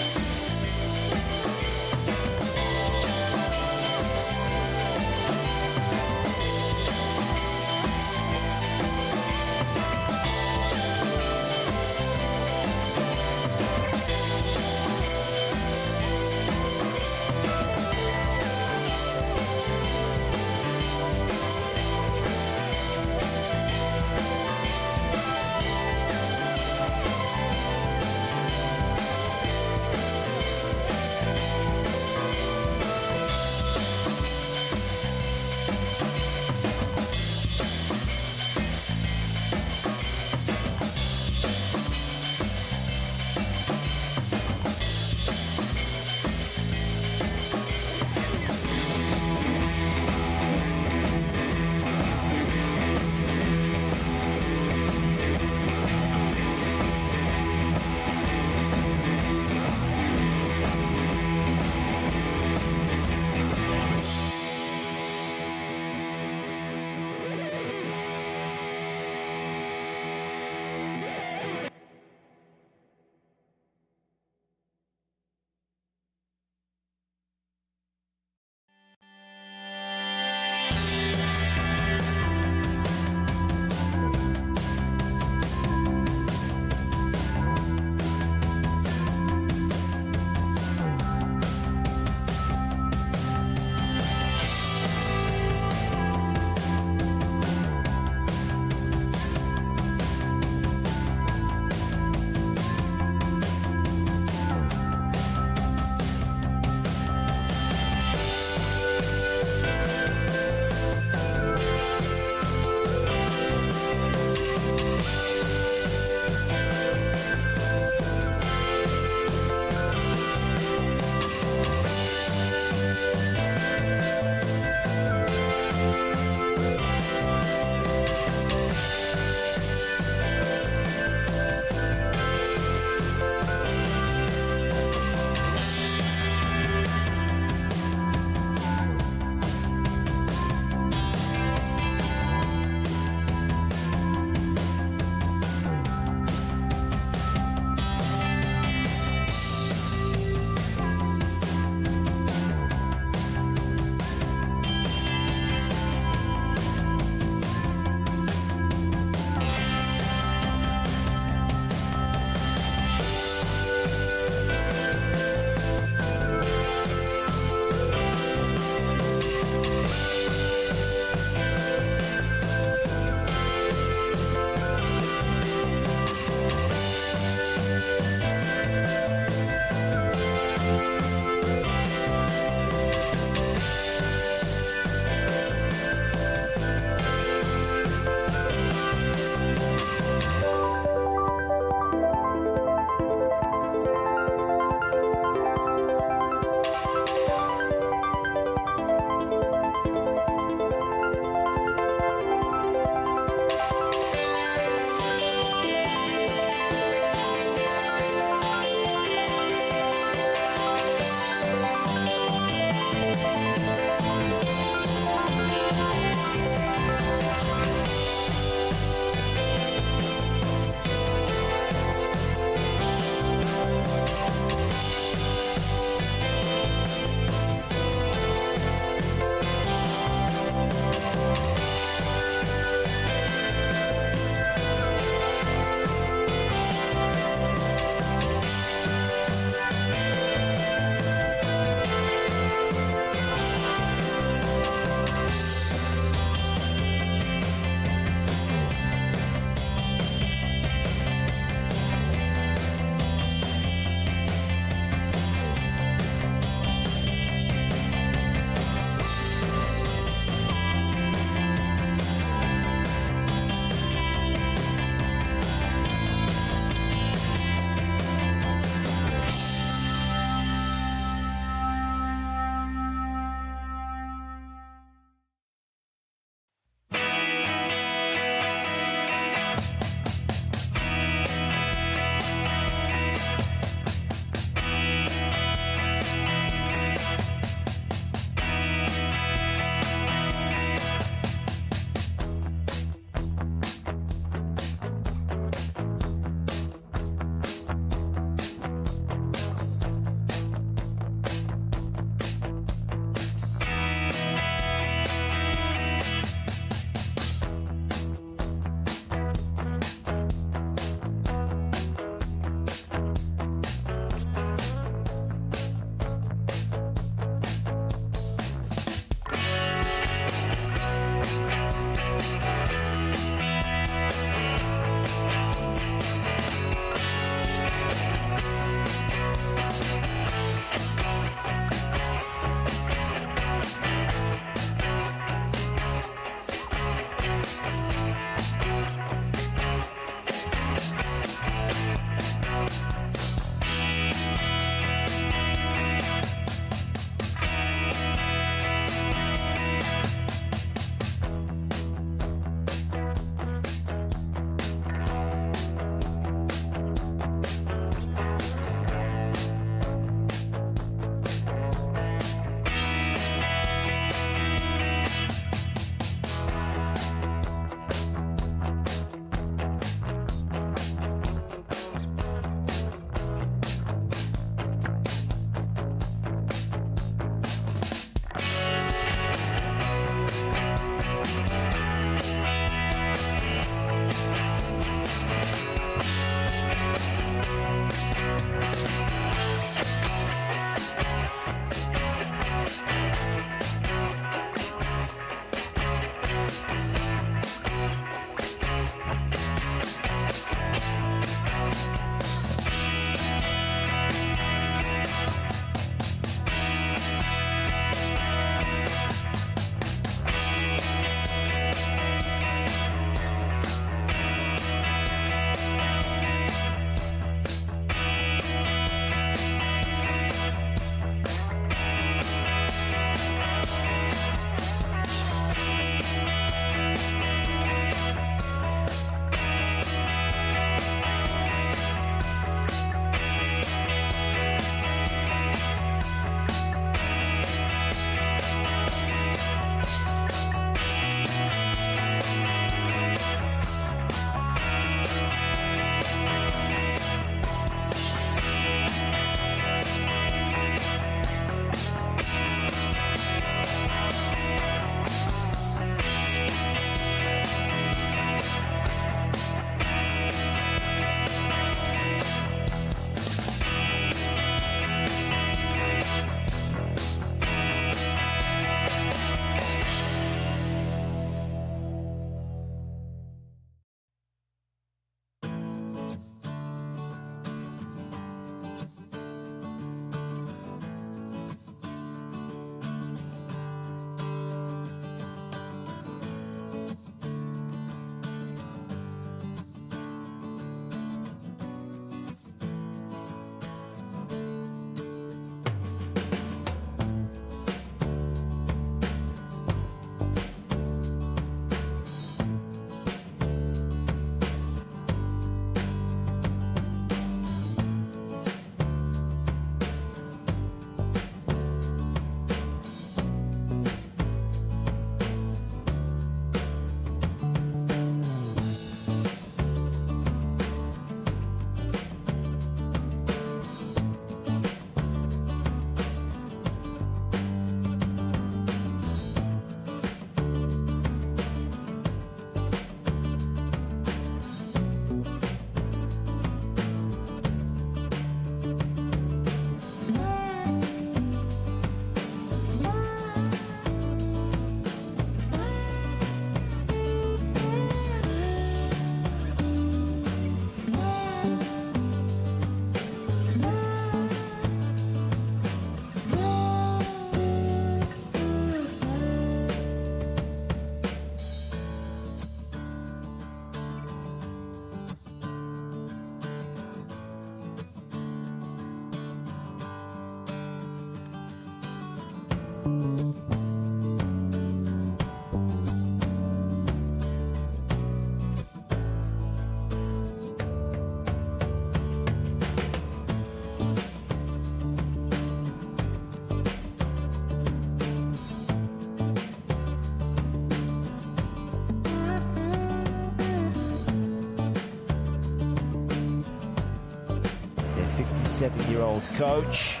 57-year-old coach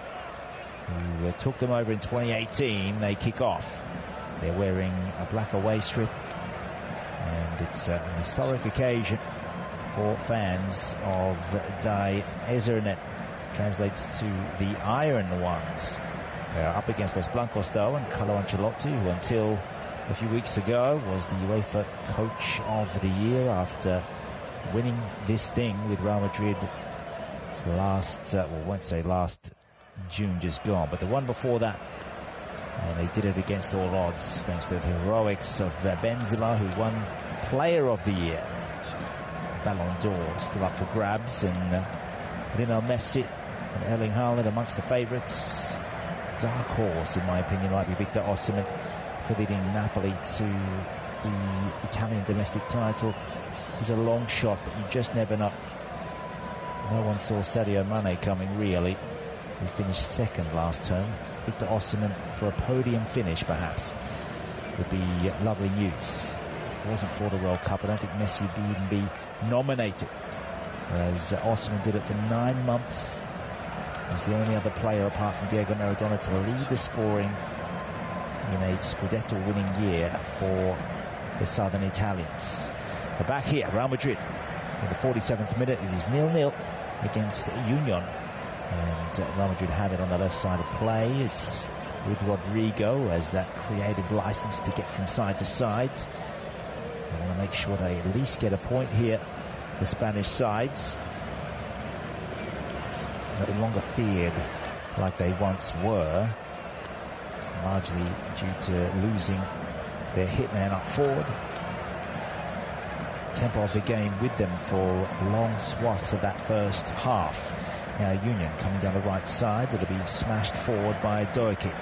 who took them over in 2018. They kick off. They're wearing a black away strip, and it's an historic occasion for fans of Die Eisernen. Translates to the Iron Ones. They're up against Los Blancos, though, and Carlo Ancelotti, who until a few weeks ago was the UEFA Coach of the Year after winning this thing with Real Madrid last June just gone, but the one before that, and they did it against all odds thanks to the heroics of Benzema, who won Player of the Year. Ballon d'Or still up for grabs, and Lionel Messi and Erling Haaland amongst the favourites. Dark horse, in my opinion, might be Victor Osimhen for leading Napoli to the Italian domestic title. He's a long shot, but you just never know. No one saw Sadio Mane coming, really. He finished second last term. Victor Osimhen for a podium finish, perhaps, would be lovely news. If it wasn't for the World Cup, I don't think Messi would even be nominated. Whereas Osimhen did it for 9 months. He's the only other player apart from Diego Maradona to lead the scoring in a Scudetto winning year for the Southern Italians. But back here, Real Madrid, in the 47th minute, it is 0-0 against Union. And Real Madrid have it on the left side of play. It's with Rodrigo as that creative license to get from side to side. They want to make sure they at least get a point here, the Spanish sides. No longer feared like they once were, largely due to losing their hitman up forward. Tempo of the game with them for long swaths of that first half. Now Union coming down the right side. It'll be smashed forward by Doeke.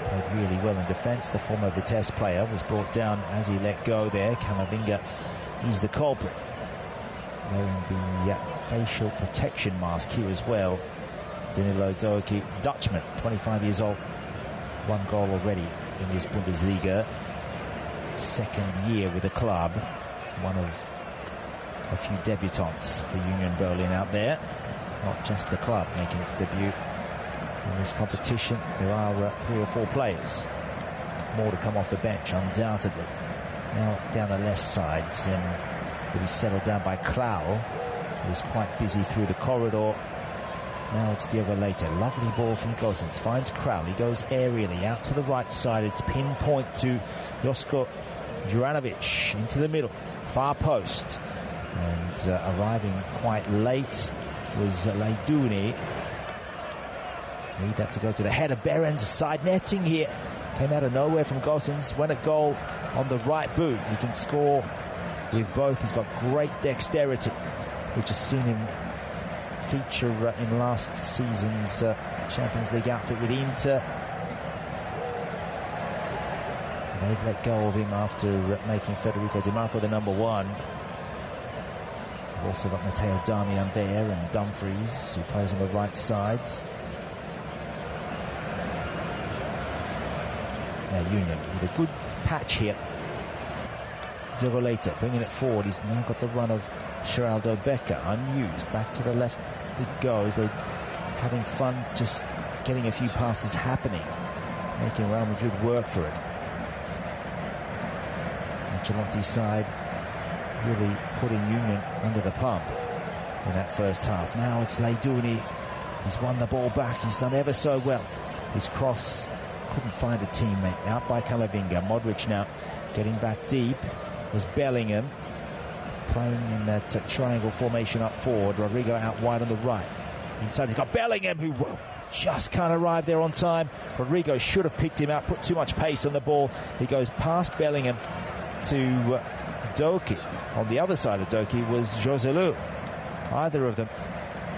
Played really well in defence. The former Vitesse player was brought down as he let go there. Camavinga, he's the culprit. Wearing the facial protection mask here as well. Danilo Doeke, Dutchman, 25 years old. 1 goal already in this Bundesliga. Second year with the club. One of a few debutants for Union Berlin out there. Not just the club making its debut in this competition. There are 3 or 4 players. More to come off the bench, undoubtedly. Now down the left side, and will be settled down by Krau, who was quite busy through the corridor. Now it's Diego Leite. Lovely ball from Gosens. Finds Krau. He goes aerially out to the right side. It's pinpoint to Josko Juranovic into the middle. Far post. And arriving quite late was Leidouni. Need that to go to the head of Behrens. Side netting here. Came out of nowhere from Gosens. Went a goal on the right boot. He can score with both. He's got great dexterity. We've just seen him feature in last season's Champions League outfit with Inter. They've let go of him after making Federico Di Marco the number 1. They've also got Matteo Darmian there and Dumfries, who plays on the right side. Union with a good patch here. Diego Leite bringing it forward. He's now got the run of Geraldo Becker, unused. Back to the left he goes. They're having fun just getting a few passes happening, making Real Madrid work for it. Ancelotti's side really putting Union under the pump in that first half. Now it's Leidouni. He's won the ball back. He's done ever so well. His cross couldn't find a teammate. Out by Camavinga. Modric now getting back deep. Was Bellingham playing in that triangle formation up forward. Rodrigo out wide on the right. Inside he's got Bellingham, who just can't arrive there on time. Rodrigo should have picked him out, put too much pace on the ball. He goes past Bellingham to Doeke. On the other side of Doeke was Joselu. Either of them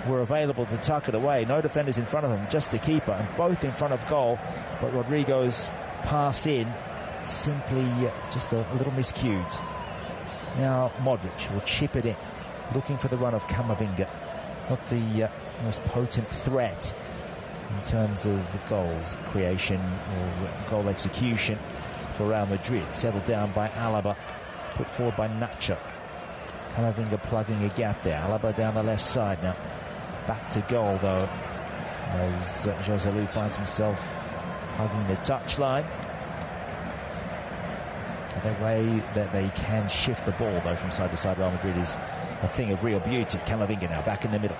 were available to tuck it away. No defenders in front of him, just the keeper, and both in front of goal. But Rodrigo's pass in simply just a little miscued. Now Modric will chip it in, looking for the run of Camavinga. Not the most potent threat in terms of goals creation or goal execution for Real Madrid. Settled down by Alaba, put forward by Nacho. Camavinga plugging a gap there. Alaba down the left side now. Back to goal though, as Joselu finds himself hugging the touchline. The way that they can shift the ball though from side to side, Real Madrid, is a thing of real beauty. Camavinga now back in the middle.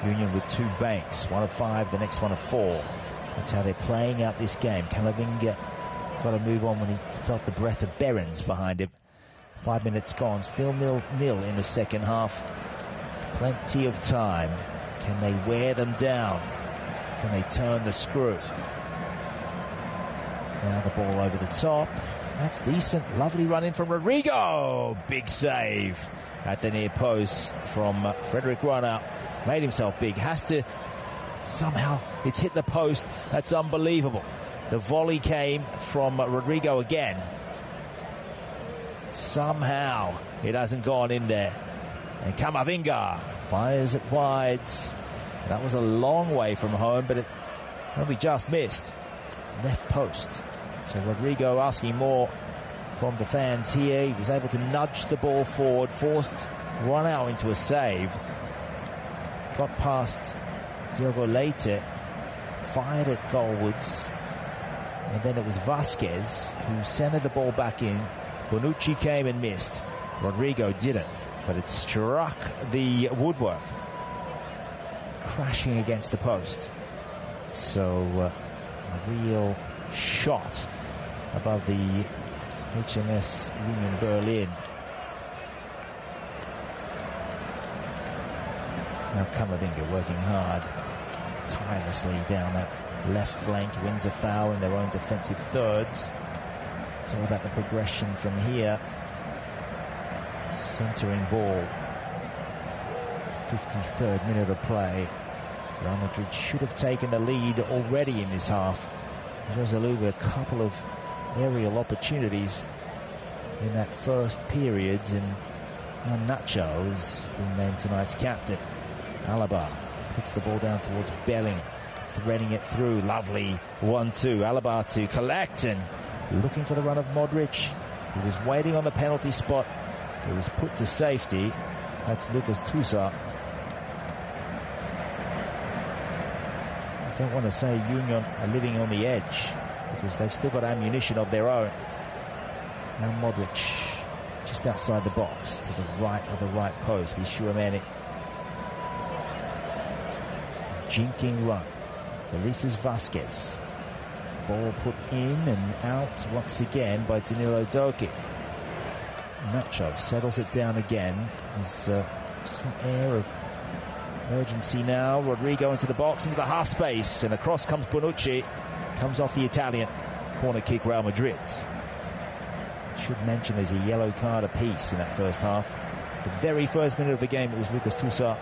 Union with 2 banks, one of 5, the next one of 4. That's how they're playing out this game. Camavinga got to move on when he felt the breath of Behrens behind him. 5 minutes gone, still 0-0 in the second half. Plenty of time. Can they wear them down? Can they turn the screw? Now the ball over the top. That's decent. Lovely run in from Rodrigo. Big save at the near post from Frederic Ronau. Made himself big. Has to somehow. It's hit the post. That's unbelievable. The volley came from Rodrigo again. Somehow it hasn't gone in there. And Camavinga fires it wide. That was a long way from home, but it only just missed. Left post. So Rodrigo asking more from the fans here. He was able to nudge the ball forward, forced Ronau into a save. Got past Diogo Leite, fired it goalwards, and then it was Vasquez who centered the ball back in. Bonucci came and missed. Rodrigo didn't, but it struck the woodwork, crashing against the post. So a real shot above the HMS Union Berlin. Now Camavinga working hard, tirelessly down that left flank, wins a foul in their own defensive thirds. It's all about the progression from here. Centering ball. 53rd minute of play. Real Madrid should have taken the lead already in this half. Joselu with a couple of aerial opportunities in that first period, and Nacho has been named tonight's captain. Alaba puts the ball down towards Bellingham, threading it through. Lovely 1-2. Alaba to collect and looking for the run of Modric. He was waiting on the penalty spot. It was put to safety. That's Lucas Toussaint. I don't want to say Union are living on the edge because they've still got ammunition of their own. Now Modric just outside the box to the right of the right post with Tchouameni. Jinking run. Releases Vasquez. Ball put in and out once again by Danilo Doki. Nacho settles it down again. There's just an air of urgency now. Rodrigo into the box, into the half space, and across comes Bonucci. Comes off the Italian. Corner kick, Real Madrid. Should mention there's a yellow card apiece in that first half. The very first minute of the game it was Lucas Toussaint.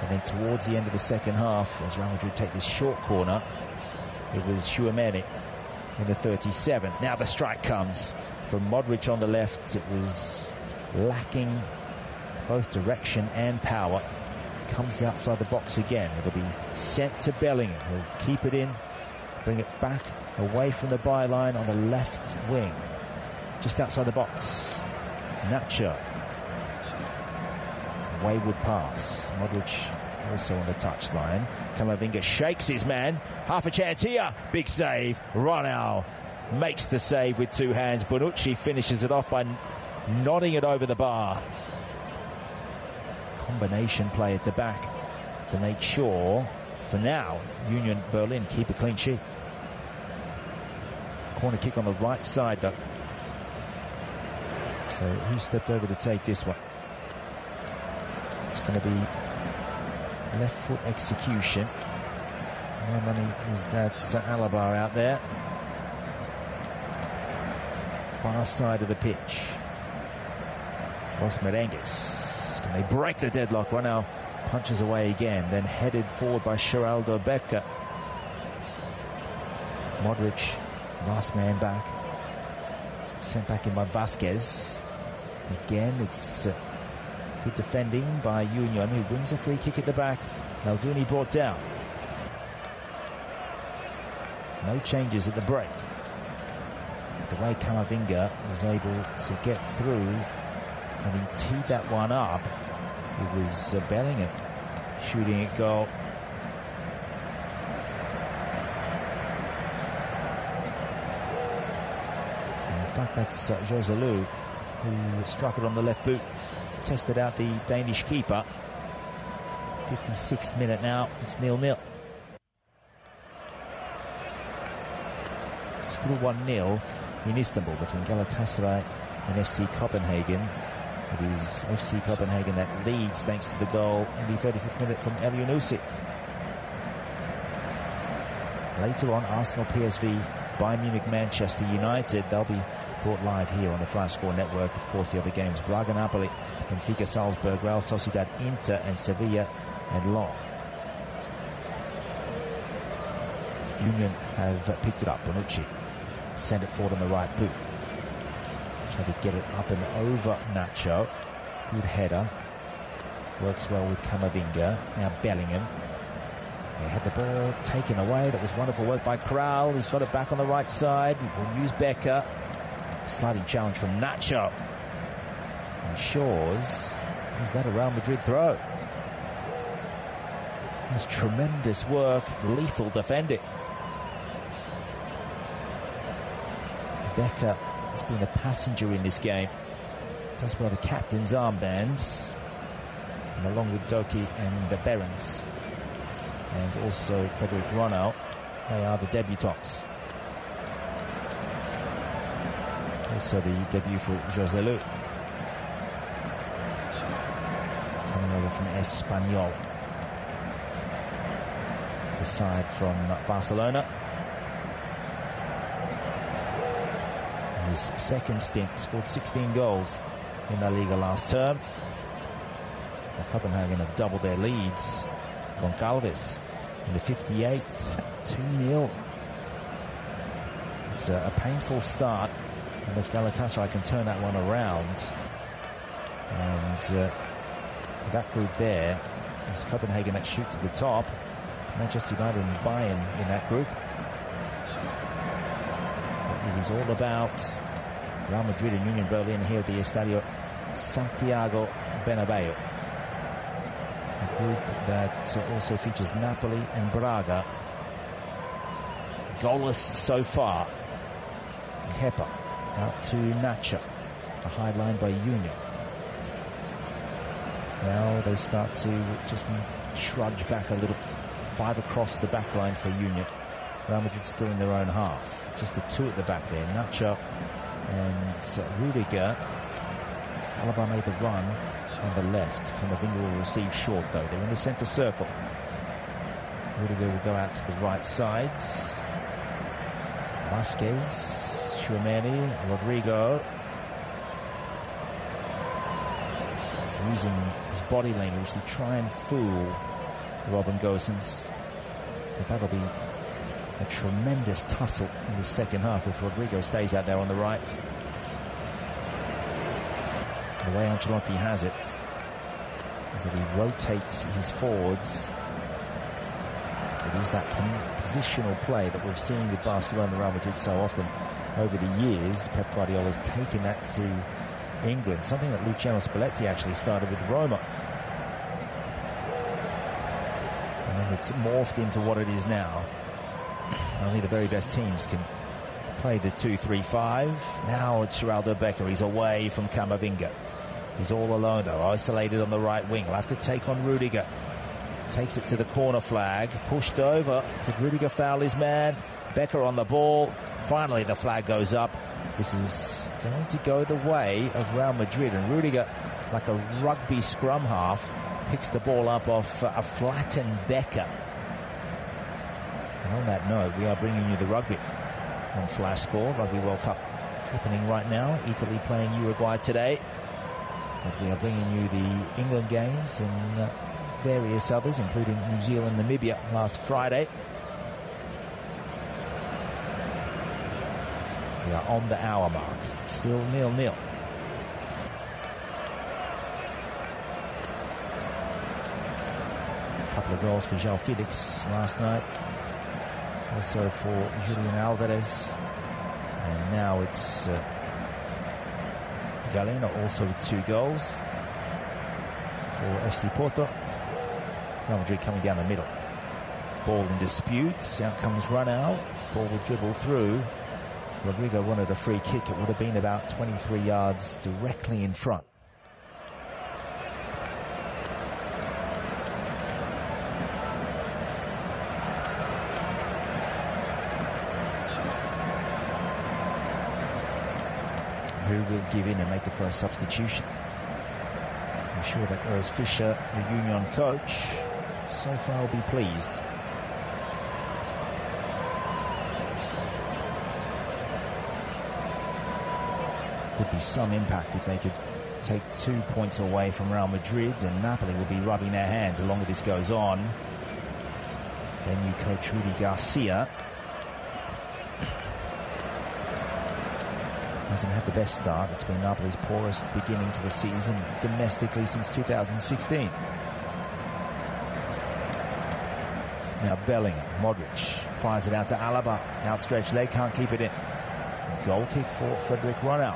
And then towards the end of the second half, as Real Madrid take this short corner, it was Tchouameni in the 37th. Now the strike comes from Modric on the left. It was lacking both direction and power. Comes outside the box again. It'll be sent to Bellingham. He'll keep it in, bring it back away from the byline on the left wing. Just outside the box. Nacho. Wayward pass. Modric also on the touchline. Camavinga shakes his man. Half a chance here. Big save. Ronau makes the save with 2 hands. Bonucci finishes it off by nodding it over the bar. Combination play at the back to make sure, for now, Union Berlin keep a clean sheet. Corner kick on the right side, though. So who stepped over to take this one? It's going to be left foot execution. My money is that Alaba out there. Far side of the pitch. Los Merengues. Can they break the deadlock? Ronau Punches away again, then headed forward by Geraldo Becker. Modric, last man back. Sent back in by Vasquez. Again, it's good defending by Union, who wins a free kick at the back. Maldini brought down. No changes at the break. The way Camavinga was able to get through, and he teed that one up. It was Bellingham shooting at goal. And in fact, that's Joselu who struck it on the left boot, tested out the Danish keeper. 56th minute now, it's 0-0. Still 1-0 in Istanbul between Galatasaray and FC Copenhagen. It is FC Copenhagen that leads thanks to the goal in the 35th minute from El Yunusi. Later on, Arsenal, PSV, Bayern Munich, Manchester United. They'll be brought live here on the Flash Score Network. Of course, the other games: Braga, Napoli, Benfica, Salzburg, Real Sociedad, Inter, and Sevilla and Lyon. Union have picked it up. Bonucci sent it forward on the right boot. Tried to get it up and over Nacho. Good header. Works well with Camavinga. Now Bellingham. They had the ball taken away. That was wonderful work by Kral. He's got it back on the right side. He will use Becker. Sliding challenge from Nacho. And Shaw's. Is that a Real Madrid throw? That's tremendous work. Lethal defending. Becker has been a passenger in this game. Does wear the captain's armbands. And along with Doki and the Berens. And also Frederic Ronald. They are the debutants. Also the debut for Joselu. Coming over from Espanyol. It's a side from Barcelona. In his second stint, scored 16 goals in La Liga last term. Well, Copenhagen have doubled their leads. Goncalves in the 58th, 2-0. It's a painful start, unless Galatasaray can turn that one around. And that group there is Copenhagen that shoot to the top. Manchester United and Bayern in that group. It is all about Real Madrid and Union Berlin here at the Estadio Santiago Bernabeu. A group that also features Napoli and Braga. Goalless so far. Kepa out to Nacho. A high line by Union. Now they start to just trudge back a little. 5 across the back line for Union. Real Madrid still in their own half. Just the 2 at the back there. Nacho and Rudiger. Alaba made the run on the left. Camavinga will receive short though. They're in the centre circle. Rudiger will go out to the right side. Vasquez, Tchouameni, Rodrigo. Using his body language to try and fool Robin Gosens. But that'll be a tremendous tussle in the second half if Rodrigo stays out there on the right. The way Ancelotti has it is that he rotates his forwards. It is that positional play that we've seen with Barcelona and Real Madrid so often over the years. Pep Guardiola has taken that to England, something that Luciano Spalletti actually started with Roma. And then it's morphed into what it is now. Only the very best teams can play the 2-3-5. Now it's Geraldo Becker. He's away from Camavinga. He's all alone, though, isolated on the right wing. He'll have to take on Rudiger. Takes it to the corner flag. Pushed over. Did Rudiger foul his man? Becker on the ball. Finally, the flag goes up. This is going to go the way of Real Madrid. And Rudiger, like a rugby scrum half, picks the ball up off a flattened Becker. And on that note, we are bringing you the rugby on Flash Score. Rugby World Cup happening right now. Italy playing Uruguay today. But we are bringing you the England games in various others, including New Zealand, Namibia last Friday. We are on the hour mark, still 0-0. A couple of goals for João Felix last night, also for Julian Alvarez, and now it's Galeno also with 2 goals for FC Porto. Real Madrid coming down the middle. Ball in disputes, out comes Ronald, ball will dribble through. Rodrigo wanted a free kick. It would have been about 23 yards directly in front. Who will give in and make the first substitution? I'm sure that Urs Fischer, the Union coach, so far will be pleased. Would be some impact if they could take 2 points away from Real Madrid, and Napoli will be rubbing their hands the longer this goes on. Their new coach Rudy Garcia hasn't had the best start. It's been Napoli's poorest beginning to a season domestically since 2016. Now Bellingham, Modric fires it out to Alaba, outstretched leg, can't keep it in. Goal kick for Frederic Ronald.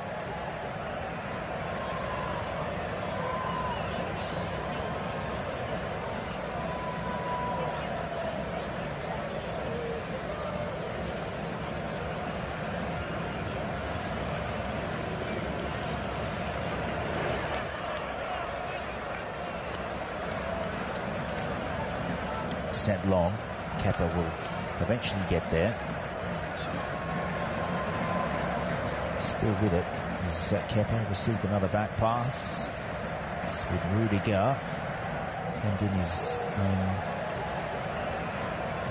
Sent long. Kepa will eventually get there. Still with it is Kepa. Received another back pass. It's with Rudiger. Hemmed in his own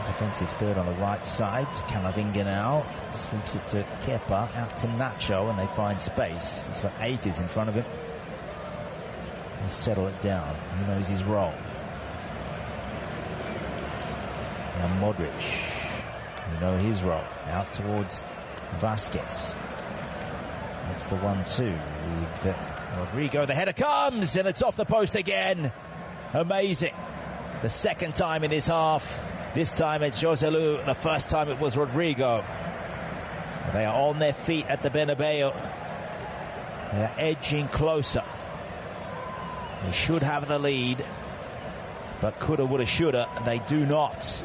defensive third on the right side. Camavinga now sweeps it to Kepa, out to Nacho, and they find space. He's got Akers in front of him. He'll settle it down. He knows his role. Now Modric, you know his role, out towards Vasquez. That's the 1-2 with Rodrigo. The header comes, and it's off the post again. Amazing. The second time in this half. This time it's Joselu. The first time it was Rodrigo. They are on their feet at the Bernabeu. They are edging closer. They should have the lead, but coulda, woulda, shoulda. They do not.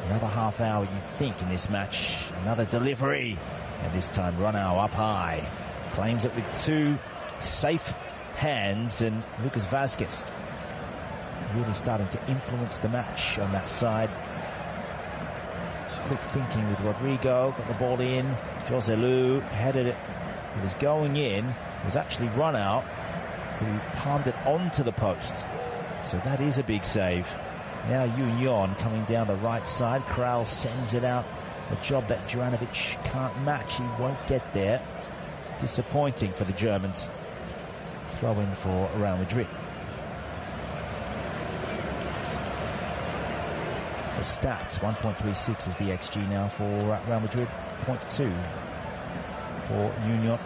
Another half hour, you think, in this match. Another delivery. And this time, Ronaldo up high. Claims it with 2 safe hands. And Lucas Vasquez really starting to influence the match on that side. Quick thinking with Rodrigo. Got the ball in. Joselu headed it. It was going in. It was actually Ronaldo who palmed it onto the post. So that is a big save. Now Union coming down the right side. Kral sends it out. A job that Juranovic can't match. He won't get there. Disappointing for the Germans. Throw in for Real Madrid. The stats, 1.36 is the XG now for Real Madrid. 0.2 for Union.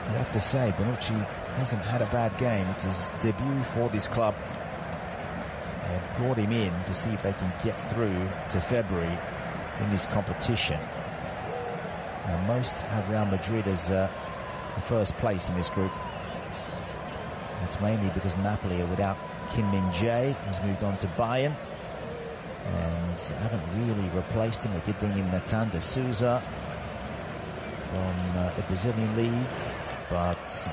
You have to say, Bonucci hasn't had a bad game. It's his debut for this club. They brought him in to see if they can get through to February in this competition. Now, most have Real Madrid as the first place in this group. That's mainly because Napoli are without Kim Min-jae. He's moved on to Bayern and haven't really replaced him. They did bring in Nathan de Souza from the Brazilian league, but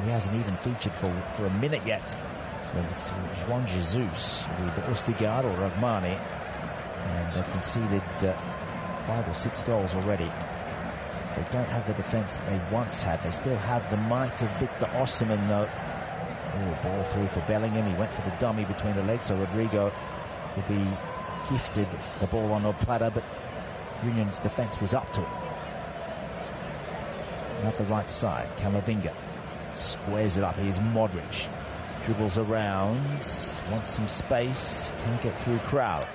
he hasn't even featured for a minute yet. So it's Juan Jesus with Ostigard or Rahmani, and they've conceded 5 or 6 goals already. So they don't have the defence that they once had. They still have the might of Victor Osimhen, though. Oh, ball through for Bellingham. He went for the dummy between the legs, so Rodrigo will be gifted the ball on a platter, but Union's defence was up to it. Up the right side, Camavinga squares it up. Here's Modric. Dribbles around, wants some space, can't get through crowd.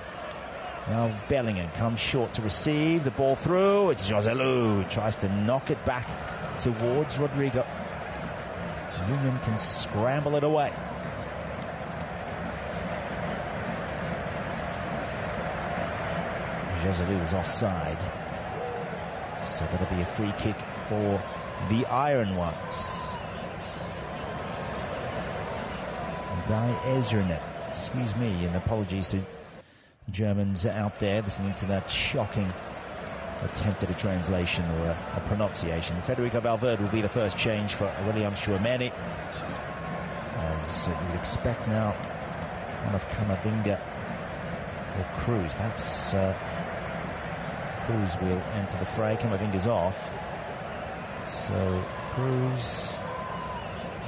Now Bellingham comes short to receive, the ball through, it's Joselu, tries to knock it back towards Rodrigo. Union can scramble it away. Joselu is offside, so that'll be a free kick for the Iron Ones. Die Ezernet, excuse me, and apologies to Germans out there listening to that shocking attempt at a translation or a pronunciation. Federico Valverde will be the first change for William Chouameni, as you would expect now. One of Camavinga or Cruz, perhaps Cruz will enter the fray. Camavinga's off, so Cruz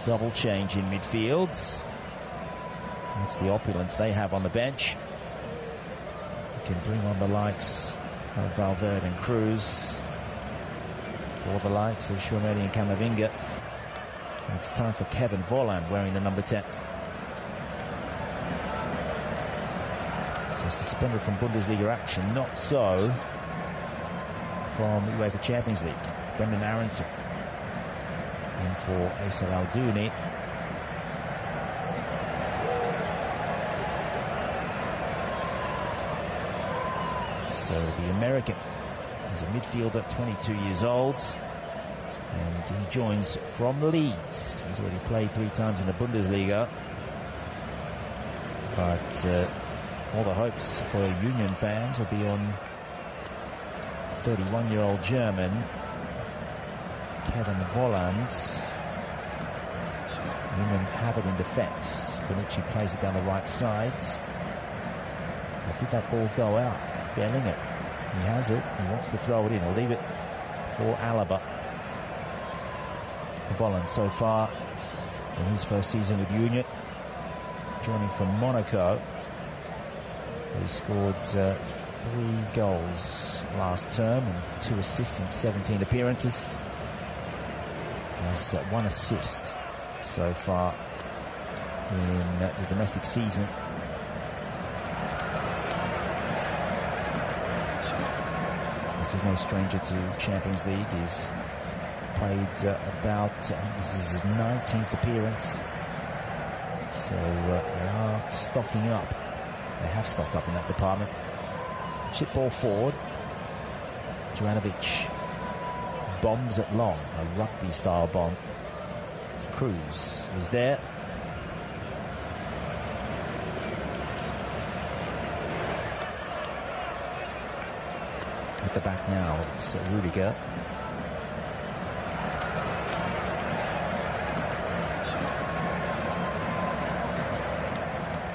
double change in midfield. That's the opulence they have on the bench. You can bring on the likes of Valverde and Cruz for the likes of Chouameni and Camavinga. And it's time for Kevin Volland wearing the number 10. So suspended from Bundesliga action, not so from the UEFA Champions League. Brendan Aronson in for Aysel Al-Douni. So the American is a midfielder, 22 years old, and he joins from Leeds. He's already played 3 times in the Bundesliga, but all the hopes for Union fans will be on 31-year-old German Kevin Volland. Union have it in defence. Bonucci plays it down the right side. But did that ball go out? Bellingham, he has it, he wants to throw it in, he'll leave it for Alaba. Volland so far in his first season with Union, joining from Monaco, where he scored 3 goals last term and 2 assists in 17 appearances. Has 1 assist so far in the domestic season. This is no stranger to Champions League. He's played about, I think this is his 19th appearance. So they are stocking up. They have stocked up in that department. Chip ball forward. Juranovic bombs it long, a rugby-style bomb. Cruz is there. At the back now, it's Rudiger.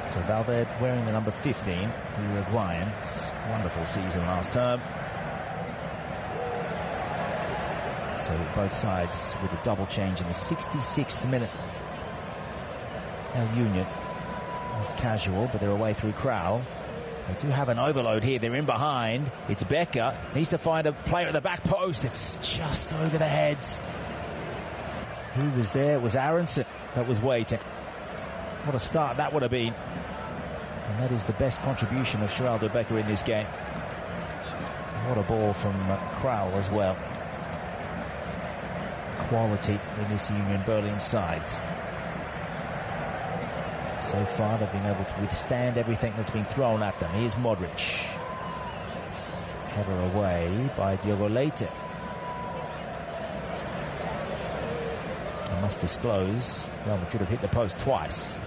So Valverde wearing the number 15, the Uruguayan. Wonderful season last term. So both sides with a double change in the 66th minute. Now Union is casual, but they're away through Crowell. They do have an overload here. They're in behind. It's Becker. Needs to find a player at the back post. It's just over the heads. Who was there? It was Aronson that was waiting. What a start that would have been. And that is the best contribution of Geraldo Becker in this game. What a ball from Crowell as well. Quality in this Union Berlin side. So far, they've been able to withstand everything that's been thrown at them. Here's Modric. Header away by Diogo Leite. I must disclose, Real Madrid have hit the post twice.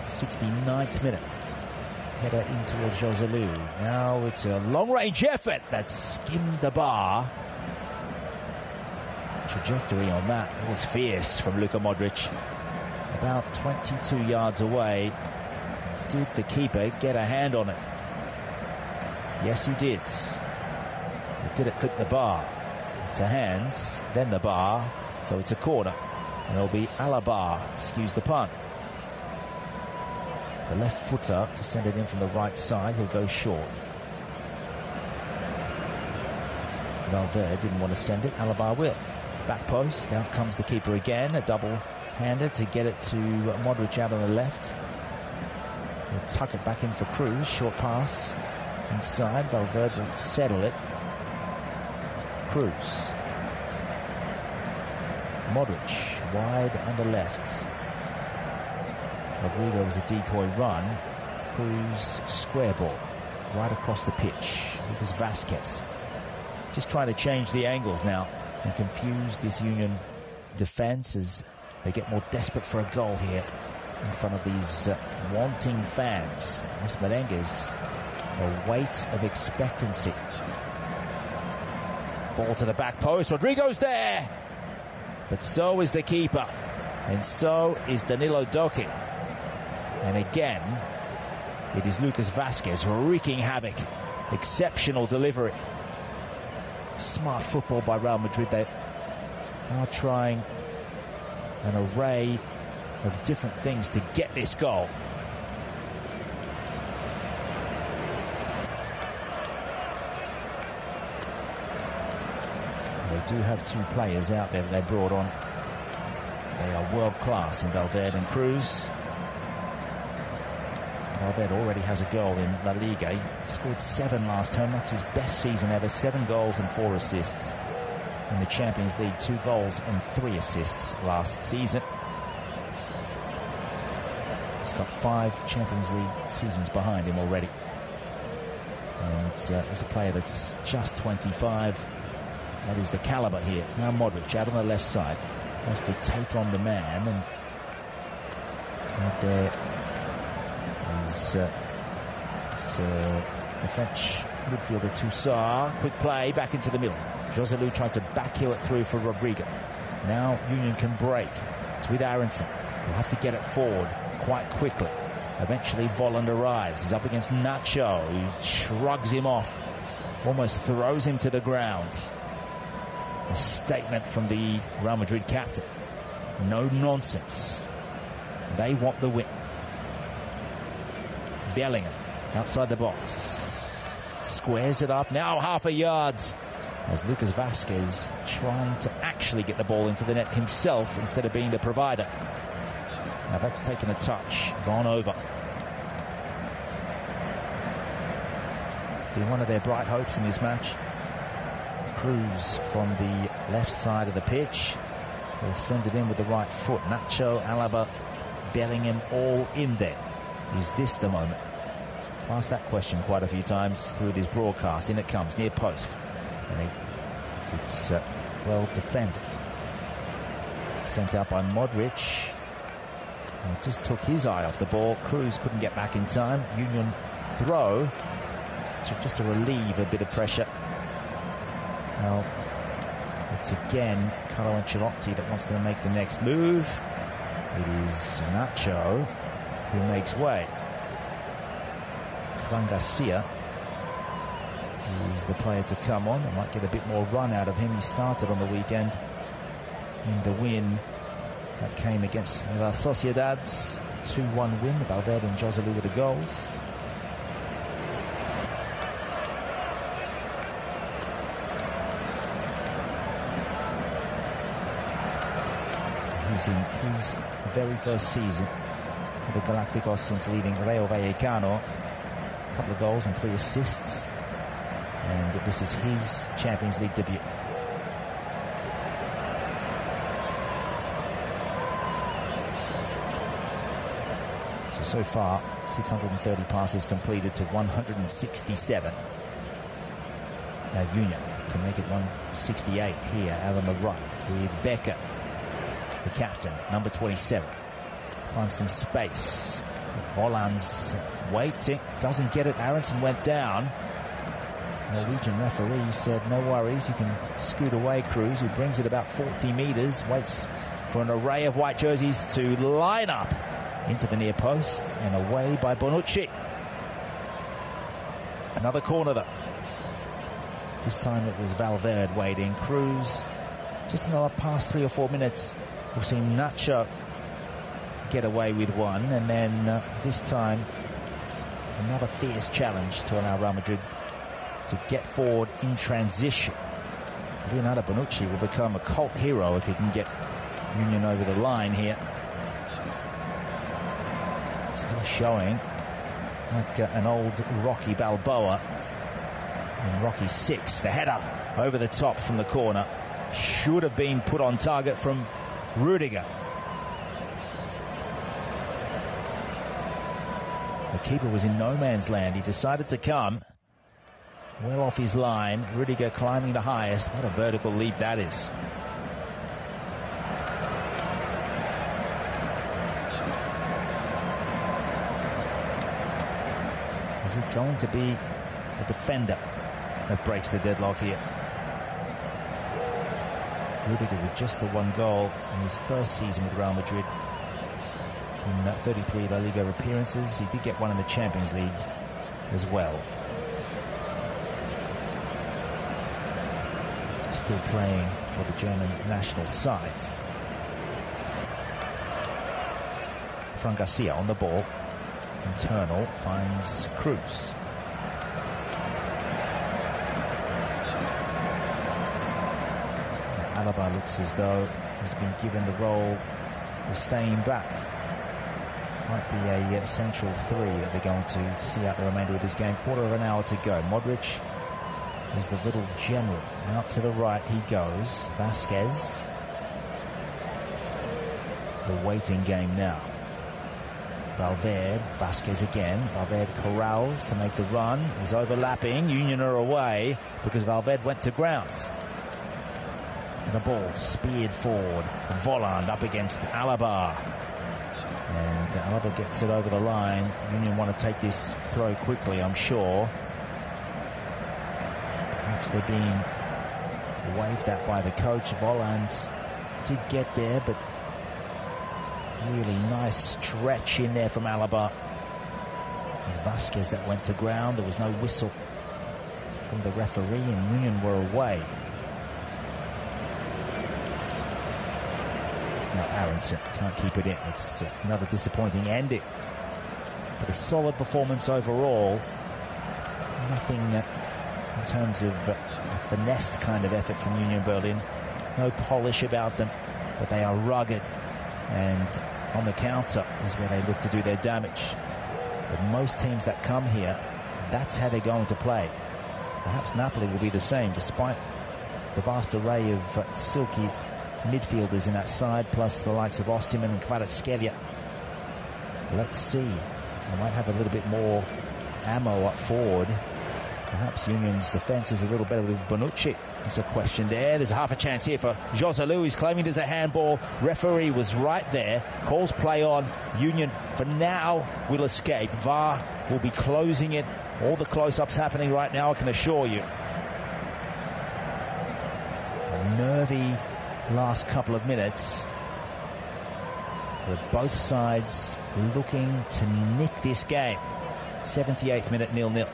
69th minute. Header in towards Joselu. Now it's a long-range effort that skimmed the bar. Trajectory on that was fierce from Luka Modric. About 22 yards away. Did the keeper get a hand on it? Yes, he did. But did it clip the bar? It's a hand, then the bar, so it's a corner. And it'll be Alaba, excuse the pun. The left footer to send it in from the right side. He'll go short. Valverde didn't want to send it. Alaba will. Back post, out comes the keeper again. A double left-hander to get it to Modric out on the left. He'll tuck it back in for Cruz. Short pass inside. Valverde will settle it. Cruz. Modric wide on the left. Rodrigo was a decoy run. Cruz square ball right across the pitch. Lucas Vazquez just trying to change the angles now and confuse this Union defence as they get more desperate for a goal here in front of these wanting fans. Los Merengues, the weight of expectancy. Ball to the back post. Rodrigo's there, but so is the keeper, and so is Danilo Doki. And again, it is Lucas Vazquez wreaking havoc. Exceptional delivery. Smart football by Real Madrid. They are trying an array of different things to get this goal. They do have two players out there that they brought on. They are world class in Valverde and Cruz. Valverde already has a goal in La Liga. He scored 7 last term. That's his best season ever. 7 goals and 4 assists. In the Champions League, 2 goals and 3 assists last season. He's got 5 Champions League seasons behind him already. And he's a player that's just 25. That is the caliber here. Now Modric out on the left side. Wants to take on the man. And out there is the French midfielder Toussaint. Quick play back into the middle. Joselu tried to backheel it through for Rodrigo. Now Union can break. It's with Aronson. He'll have to get it forward quite quickly. Eventually Volland arrives. He's up against Nacho. He shrugs him off. Almost throws him to the ground. A statement from the Real Madrid captain. No nonsense. They want the win. Bellingham outside the box. Squares it up. Now half a yard. As Lucas Vazquez trying to actually get the ball into the net himself instead of being the provider. Now that's taken a touch. Gone over. Been one of their bright hopes in this match. Cruz from the left side of the pitch will send it in with the right foot. Nacho, Alaba, Bellingham all in there. Is this the moment? Asked that question quite a few times through this broadcast. In it comes, near post. And it's well defended. Sent out by Modric. It just took his eye off the ball. Cruz couldn't get back in time. Union throw just to relieve a bit of pressure. Now, it's again Carlo Ancelotti that wants to make the next move. It is Nacho who makes way. Fran Garcia is the player to come on. They might get a bit more run out of him. He started on the weekend in the win that came against La Sociedad's 2-1 win. Valverde and Joselu with the goals. He's in his very first season with the Galacticos since leaving Rayo Vallecano. A couple of goals and 3 assists. And this is his Champions League debut. So far, 630 passes completed to 167. Union can make it 168 here out on the right with Becker, the captain, number 27. Finds some space. Volland's waiting, doesn't get it. Aronson went down. Norwegian referee said no worries, you can scoot away. Cruz, who brings it about 40 metres, waits for an array of white jerseys to line up into the near post and away by Bonucci. Another corner though. This time it was Valverde waiting. Cruz, just in the past 3 or 4 minutes, we've seen Nacho get away with one, and then this time another fierce challenge to allow Real Madrid to get forward in transition. Leonardo Bonucci will become a cult hero if he can get Union over the line here. Still showing like an old Rocky Balboa in Rocky 6. The header over the top from the corner should have been put on target from Rudiger. The keeper was in no man's land. He decided to come well off his line. Rudiger climbing the highest. What a vertical leap that is. Is it going to be a defender that breaks the deadlock here? Rudiger with just the one goal in his first season with Real Madrid. In 33 La Liga appearances. He did get one in the Champions League as well. Still playing for the German national side. Fran Garcia on the ball. Internal, finds Cruz. Now, Alaba looks as though he's been given the role of staying back. Might be a central three that they're going to see out the remainder of this game. Quarter of an hour to go. Modric is the little general. Out to the right he goes. Vasquez. The waiting game now. Valverde, Vasquez again. Valverde corrals to make the run. He's overlapping. Union are away because Valverde went to ground. And the ball speared forward. Volland up against Alaba. And Alaba gets it over the line. Union want to take this throw quickly, I'm sure. Perhaps they're being waved at by the coach. Volland did get there, but really nice stretch in there from Alaba. It was Vasquez that went to ground. There was no whistle from the referee, and Union were away. Now Aronson can't keep it in. It's another disappointing ending. But a solid performance overall. Nothing in terms of a finessed kind of effort from Union Berlin. No polish about them, but they are rugged. And on the counter is where they look to do their damage. But most teams that come here, that's how they're going to play. Perhaps Napoli will be the same, despite the vast array of silky midfielders in that side, plus the likes of Osimhen and Kvaratskhelia. Let's see. They might have a little bit more ammo up forward. Perhaps Union's defence is a little better with Bonucci. There's a question there. There's half a chance here for Joselu. He's claiming there's a handball. Referee was right there. Calls play on. Union, for now, will escape. VAR will be closing it. All the close-ups happening right now, I can assure you. A nervy last couple of minutes. With both sides looking to nick this game. 78th minute, 0-0.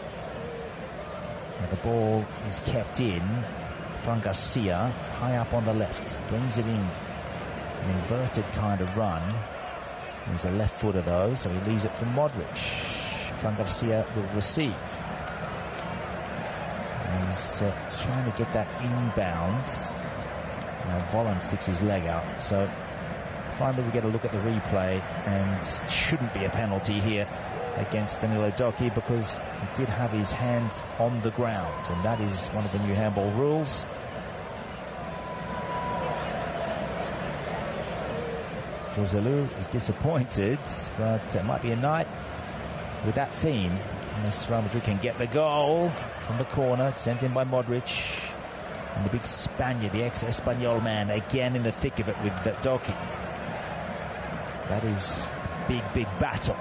Now the ball is kept in. Fran Garcia, high up on the left, brings it in. An inverted kind of run. He's a left footer though, so he leaves it for Modric. Fran Garcia will receive. He's trying to get that inbounds. Now Volland sticks his leg out, so finally we get a look at the replay, and it shouldn't be a penalty here against Danilo Doki because he did have his hands on the ground, and that is one of the new handball rules. Joselu is disappointed, but it might be a night with that theme unless Real Madrid can get the goal from the corner. It's sent in by Modric. And the big Spaniard, the ex-Espanyol man, again in the thick of it with Doki. That is a big, big battle.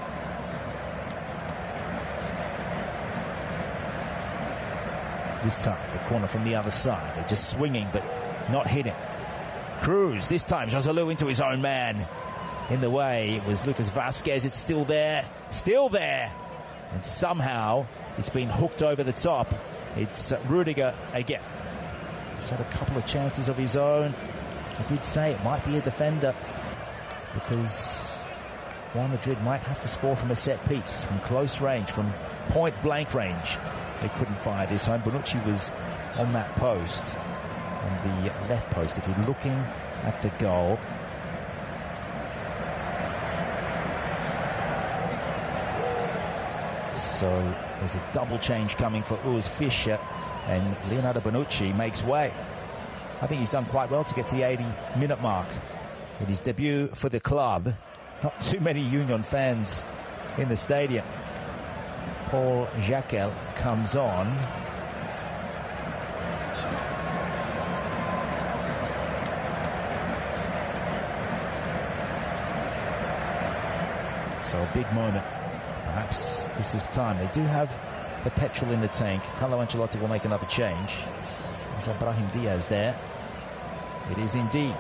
This time, the corner from the other side. They're just swinging, but not hitting. Cruz, this time, Joselu into his own man. In the way, it was Lucas Vasquez. It's still there. Still there. And somehow, it's been hooked over the top. It's Rudiger again. He's had a couple of chances of his own. I did say it might be a defender because Real Madrid might have to score from a set piece, from close range, from point blank range. They couldn't fire this home. Bonucci was on that post, on the left post. If you're looking at the goal, So there's a double change coming for Urs Fischer, and Leonardo Bonucci makes way. I think he's done quite well to get to the 80-minute mark. In his debut for the club, not too many Union fans in the stadium. Paul Jacquel comes on. So a big moment. Perhaps this is time. They do have the petrol in the tank. Carlo Ancelotti will make another change. There's Brahim Diaz there. It is indeed.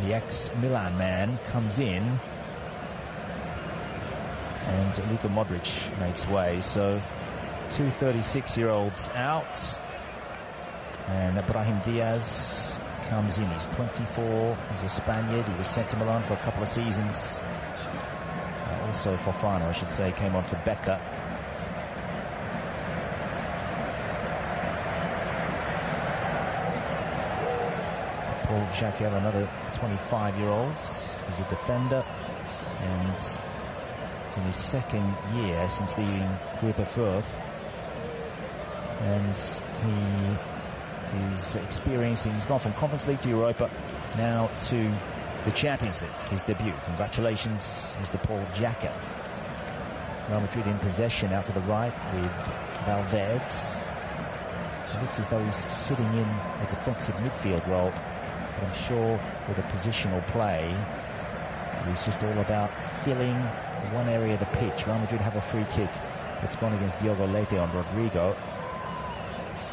The ex-Milan man comes in. And Luka Modric makes way. So two 36-year-olds out. And Brahim Diaz comes in. He's 24. He's a Spaniard. He was sent to Milan for a couple of seasons. Also Fofana, I should say, came on for Becker. Paul Jacquel, another 25-year-old. He's a defender, and he's in his second year since leaving Greuther Fürth. And he is experiencing, he's gone from Conference League to Europa, now to the Champions League, his debut. Congratulations, Mr. Paul Jacquel. Real Madrid in possession out to the right with Valverde. It looks as though he's sitting in a defensive midfield role, but I'm sure with a positional play, it is just all about filling one area of the pitch. Real Madrid have a free kick that's gone against Diogo Leite on Rodrigo.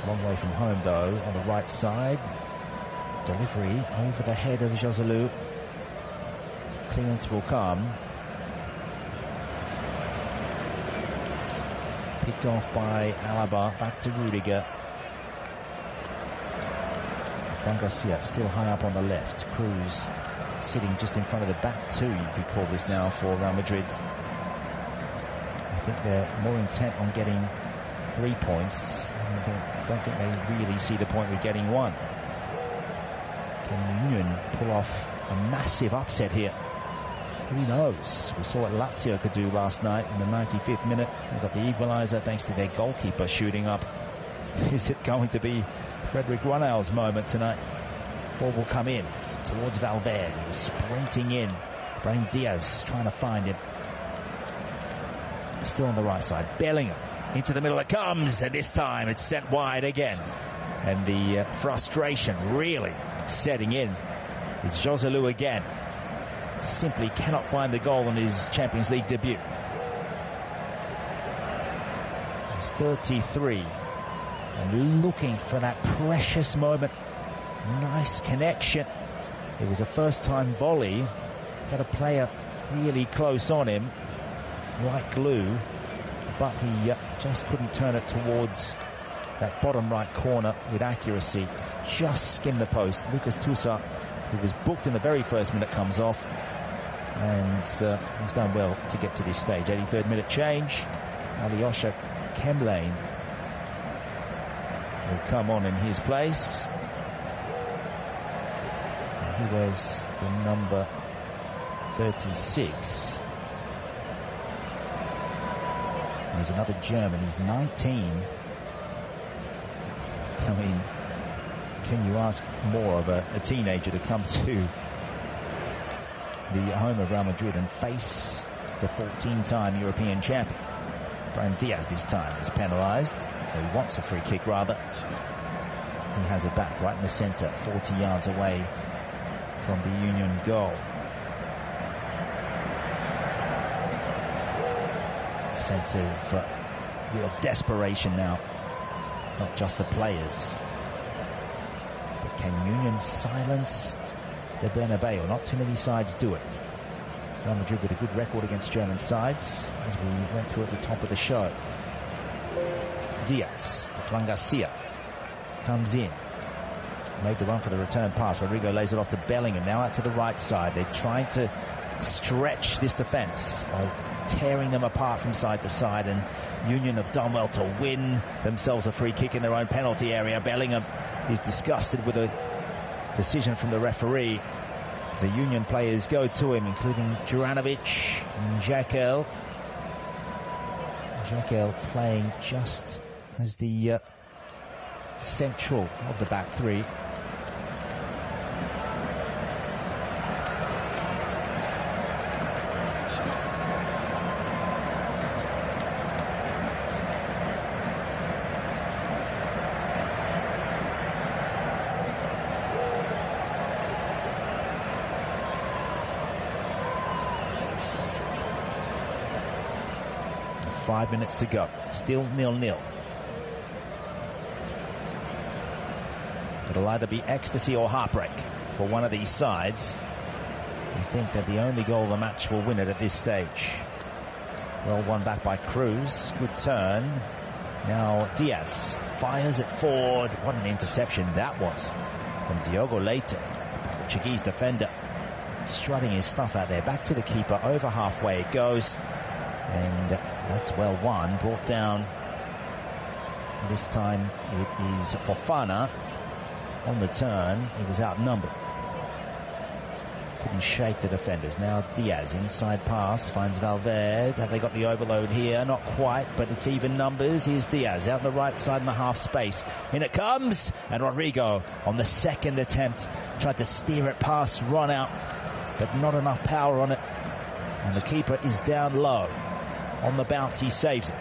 Long way from home, though, on the right side. Delivery over the head of Joselu. Clearance will come. Picked off by Alaba. Back to Rudiger. Fran Garcia still high up on the left. Cruz sitting just in front of the back two, you could call this now, for Real Madrid. I think they're more intent on getting 3 points. I don't think they really see the point with getting one. Can Union pull off a massive upset here? Who knows? We saw what Lazio could do last night in the 95th minute. They got the equaliser thanks to their goalkeeper shooting up. Is it going to be Frederick Runnell's moment tonight? Ball will come in towards Valverde. He was sprinting in. Brahim Diaz trying to find him. Still on the right side. Bellingham into the middle it comes, and this time it's sent wide again. And the frustration really setting in. It's Joselu again. Simply cannot find the goal in his Champions League debut. He's 33 and looking for that precious moment. Nice connection. It was a first-time volley. Had a player really close on him, like glue, but he just couldn't turn it towards that bottom right corner with accuracy. It's just skimmed the post. Lucas Toussaint, who was booked in the very first minute, comes off, and he's done well to get to this stage. 83rd minute change. Alyosha Kemlane will come on in his place. And he was the number 36. And he's another German. He's 19. I mean, can you ask more of a teenager to come to the home of Real Madrid and face the 14-time European champion? Brahim Diaz this time is penalised. Or he wants a free kick, rather. He has it back right in the centre, 40 yards away from the Union goal. Sense of real desperation now. Not just the players, but can Union silence the Bernabeu? Not too many sides do it. Real Madrid with a good record against German sides, as we went through at the top of the show. Diaz to Fran Garcia, comes in, made the run for the return pass. Rodrigo lays it off to Bellingham, now out to the right side. They're trying to stretch this defence by tearing them apart from side to side, and Union have done well to win themselves a free kick in their own penalty area. Bellingham is disgusted with a decision from the referee. The Union players go to him, including Juranovic and Jacquel. Jekyll playing just as the central of the back three. Five minutes to go. Still 0-0. It'll either be ecstasy or heartbreak for one of these sides. You think that the only goal of the match will win it at this stage. Well won back by Cruz. Good turn. Now Diaz fires it forward. What an interception that was from Diogo Leite, Portuguese defender. Strutting his stuff out there. Back to the keeper. Over halfway it goes. And that's well won. Brought down. This time it is Fofana on the turn. He was outnumbered. Couldn't shake the defenders. Now Diaz, inside pass, finds Valverde. Have they got the overload here? Not quite, but it's even numbers. Here's Diaz out the right side in the half space. In it comes, and Rodrigo on the second attempt tried to steer it past Ron out, but not enough power on it. And the keeper is down low. On the bounce, he saves it.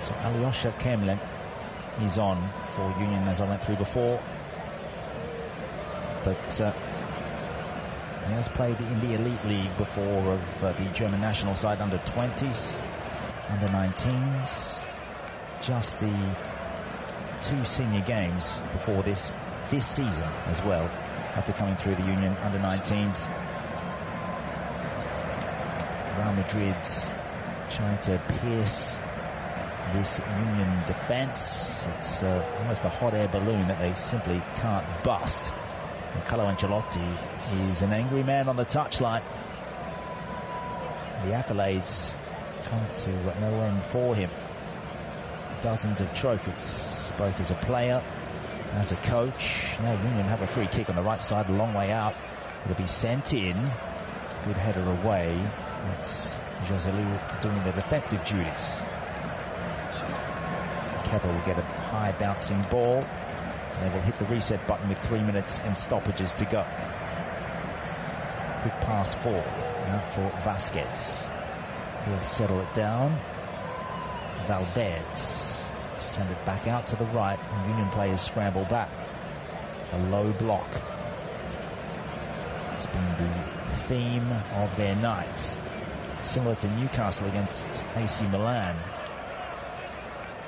So Alyosha Kemlin is on for Union, as I went through before. But he has played in the Elite League before of the German national side, under 20s, under 19s. Just the 2 senior games before this season as well, after coming through the Union under 19s. Real Madrid's trying to pierce this Union defence. It's almost a hot air balloon that they simply can't bust. And Carlo Ancelotti is an angry man on the touchline. The accolades come to no end for him. Dozens of trophies, both as a player, as a coach. Now Union have a free kick on the right side, a long way out. It'll be sent in. Good header away. That's Joselu doing the defensive duties. Kepa will get a high bouncing ball. They will hit the reset button with 3 minutes and stoppages to go. Quick pass forward out for Vasquez. He'll settle it down. Valverde send it back out to the right, and Union players scramble back. A low block. It's been the theme of their night, similar to Newcastle against AC Milan.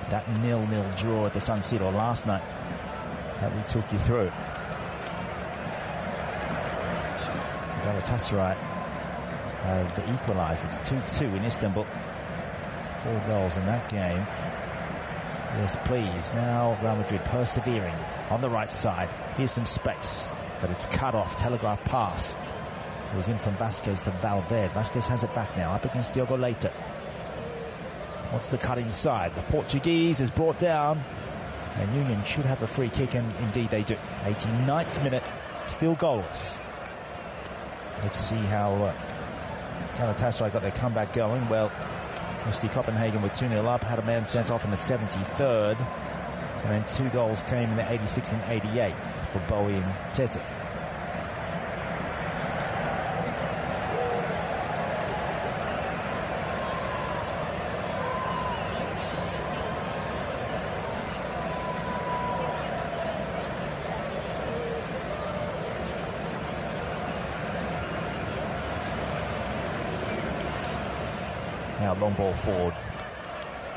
That 0-0 draw at the San Siro last night that we took you through. Galatasaray have equalised. It's 2-2 in Istanbul. 4 goals in that game. Yes, please. Now Real Madrid persevering on the right side. Here's some space, but it's cut off. Telegraph pass. It was in from Vasquez to Valverde. Vasquez has it back now, up against Diogo Leite. What's the cut inside? The Portuguese is brought down, and Union should have a free kick, and indeed they do. 89th minute, still goalless. Let's see how Galatasaray got their comeback going. Well, FC Copenhagen were 2-0 up, had a man sent off in the 73rd, and then 2 goals came in the 86th and 88th for Bowie and Tete. Now long ball forward,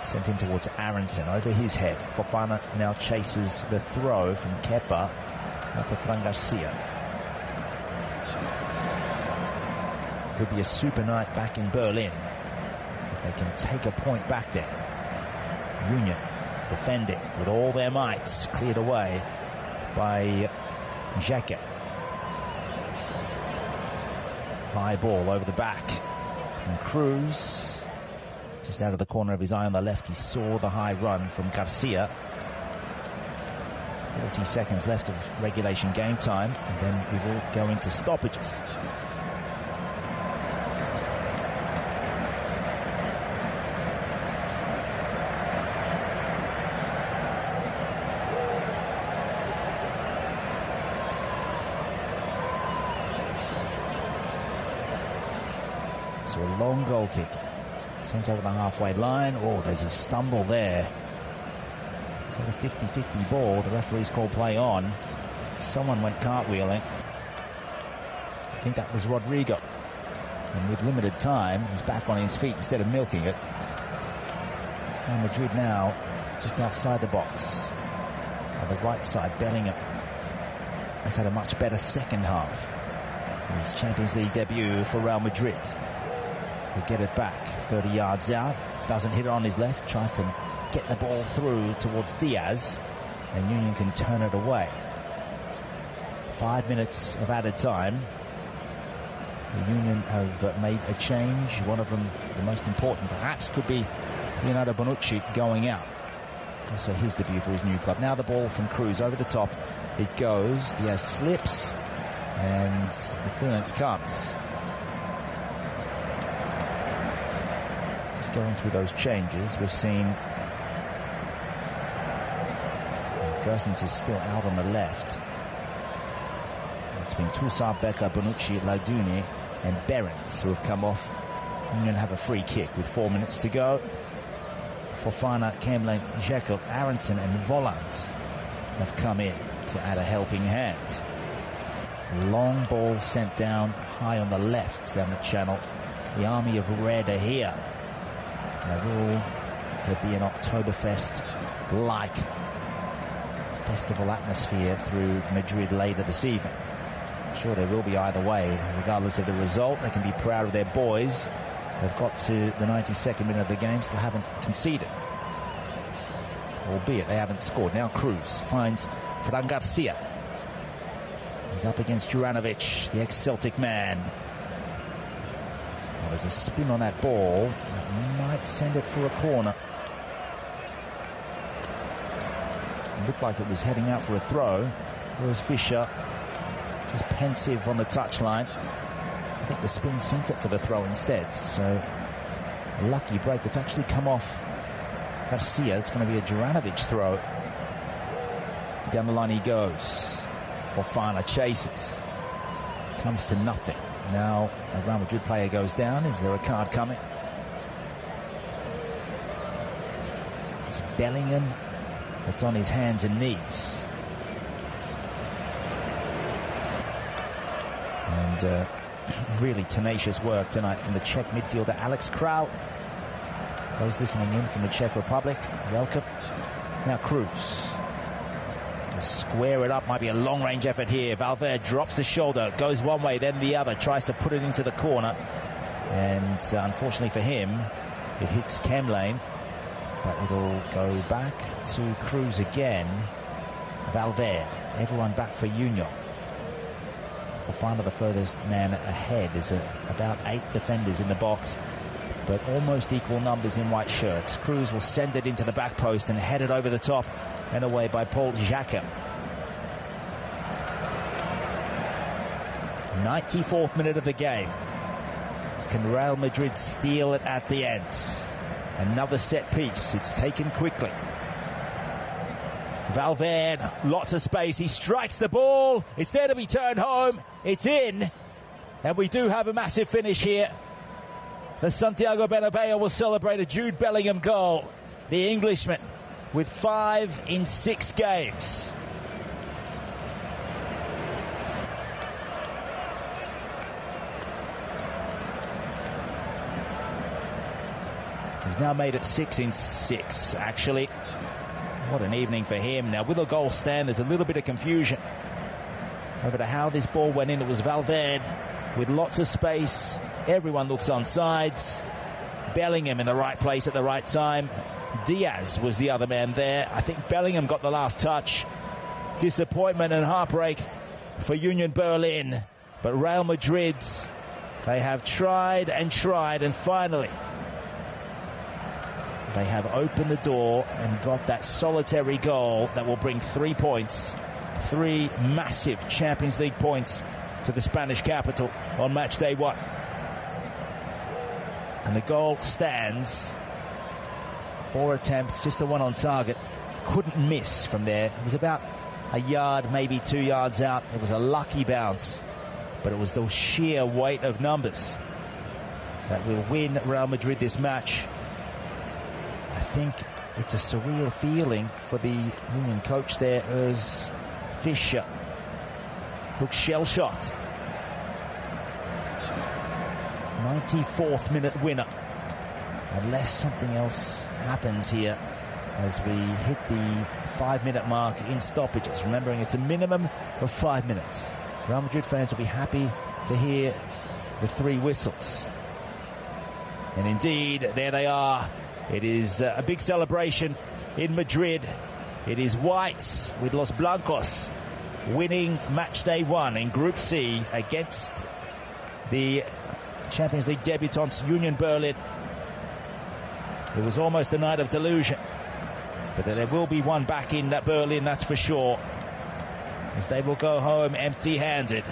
sent in towards Aronson, over his head. Fofana now chases the throw from Kepa out to Fran Garcia. Could be a super night back in Berlin if they can take a point back there. Union defending with all their might, cleared away by Xhaka. High ball over the back from Cruz. Just out of the corner of his eye on the left, he saw the high run from Garcia. 40 seconds left of regulation game time, and then we will go into stoppages. So a long goal kick sent over the halfway line. Oh, there's a stumble there. Is that a 50-50 ball? The referee's called play on. Someone went cartwheeling. I think that was Rodrigo. And with limited time, he's back on his feet instead of milking it. Real Madrid now just outside the box. On the right side, Bellingham has had a much better second half. His Champions League debut for Real Madrid. He'll get it back 30 yards out. Doesn't hit it on his left. Tries to get the ball through towards Diaz, and Union can turn it away. 5 minutes of added time. The Union have made a change. One of them, the most important perhaps, could be Leonardo Bonucci going out. Also his debut for his new club. Now the ball from Cruz over the top. It goes. Diaz slips, and the clearance comes. Just going through those changes, we've seen Gersons is still out on the left. It's been Toussaint, Becker, Bonucci, Lauduni and Behrens who have come off. Union have a free kick with 4 minutes to go. Fofana, Kemlin, Jekyll, Aronson and Volland have come in to add a helping hand. Long ball sent down high on the left down the channel. The army of red are here. Now will there be an Oktoberfest-like festival atmosphere through Madrid later this evening? I'm sure there will be either way. Regardless of the result, they can be proud of their boys. They've got to the 92nd minute of the game, still haven't conceded. Albeit they haven't scored. Now Cruz finds Fran Garcia. He's up against Juranovic, the ex-Celtic man. Well, there's a spin on that ball that might send it for a corner. It looked like it was heading out for a throw. There was Fischer, just pensive on the touchline. I think the spin sent it for the throw instead. So a lucky break. It's actually come off Garcia. It's going to be a Juranovic throw. Down the line he goes. Fofana chases. Comes to nothing. Now a Real Madrid player goes down. Is there a card coming? It's Bellingham that's on his hands and knees. And really tenacious work tonight from the Czech midfielder Alex Kral. Those listening in from the Czech Republic, welcome. Now Cruz. Square it up, might be a long-range effort here. Valverde drops the shoulder, goes one way, then the other, tries to put it into the corner. And unfortunately for him, it hits Kemlane. But it'll go back to Cruz again. Valverde, everyone back for Union. Fofana, the furthest man ahead, is about 8 defenders in the box, but almost equal numbers in white shirts. Cruz will send it into the back post and head it over the top and away by Paul Jacquet. 94th minute of the game. Can Real Madrid steal it at the end? Another set piece. It's taken quickly. Valverde, lots of space. He strikes the ball. It's there to be turned home. It's in. And we do have a massive finish here. The Santiago Bernabeu will celebrate a Jude Bellingham goal. The Englishman with 5 in 6 games. He's now made it 6 in 6, actually. What an evening for him. Now, with a goal stand, there's a little bit of confusion over to how this ball went in. It was Valverde with lots of space. Everyone looks on sides. Bellingham in the right place at the right time. Diaz was the other man there. I think Bellingham got the last touch. Disappointment and heartbreak for Union Berlin. But Real Madrid, they have tried and tried, and finally They have opened the door and got that solitary goal that will bring 3 points, 3 massive Champions League points to the Spanish capital on match day 1. And the goal stands. 4 attempts, just the one on target. Couldn't miss from there. It was about a yard, maybe 2 yards out. It was a lucky bounce, but it was the sheer weight of numbers that will win Real Madrid this match. I think it's a surreal feeling for the Union coach there, Urs Fischer. Looks shell-shocked. 94th minute winner. Unless something else happens here as we hit the 5-minute mark in stoppages. Remembering it's a minimum of 5 minutes. Real Madrid fans will be happy to hear the 3 whistles. And indeed, there they are. It is a big celebration in Madrid. It is whites with Los Blancos winning match day 1 in Group C against the Champions League debutants Union Berlin. It was almost a night of delusion, but there will be one back in Berlin, that's for sure, as they will go home empty-handed.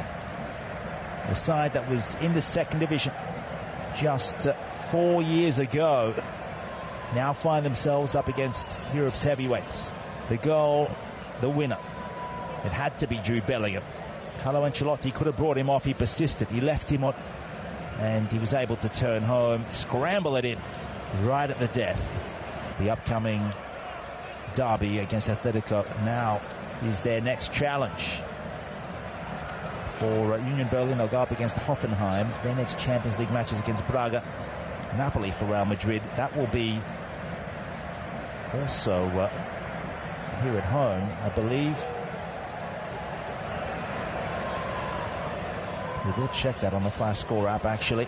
The side that was in the 2nd division just 4 years ago now find themselves up against Europe's heavyweights. The goal, the winner. It had to be Jude Bellingham. Carlo Ancelotti could have brought him off. He persisted. He left him on, and he was able to turn home, scramble it in right at the death. The upcoming derby against Atletico now is their next challenge. For Union Berlin, they'll go up against Hoffenheim. Their next Champions League matches against Braga. Napoli for Real Madrid. That will be also here at home, I believe. We will check that on the Fast Score app, actually.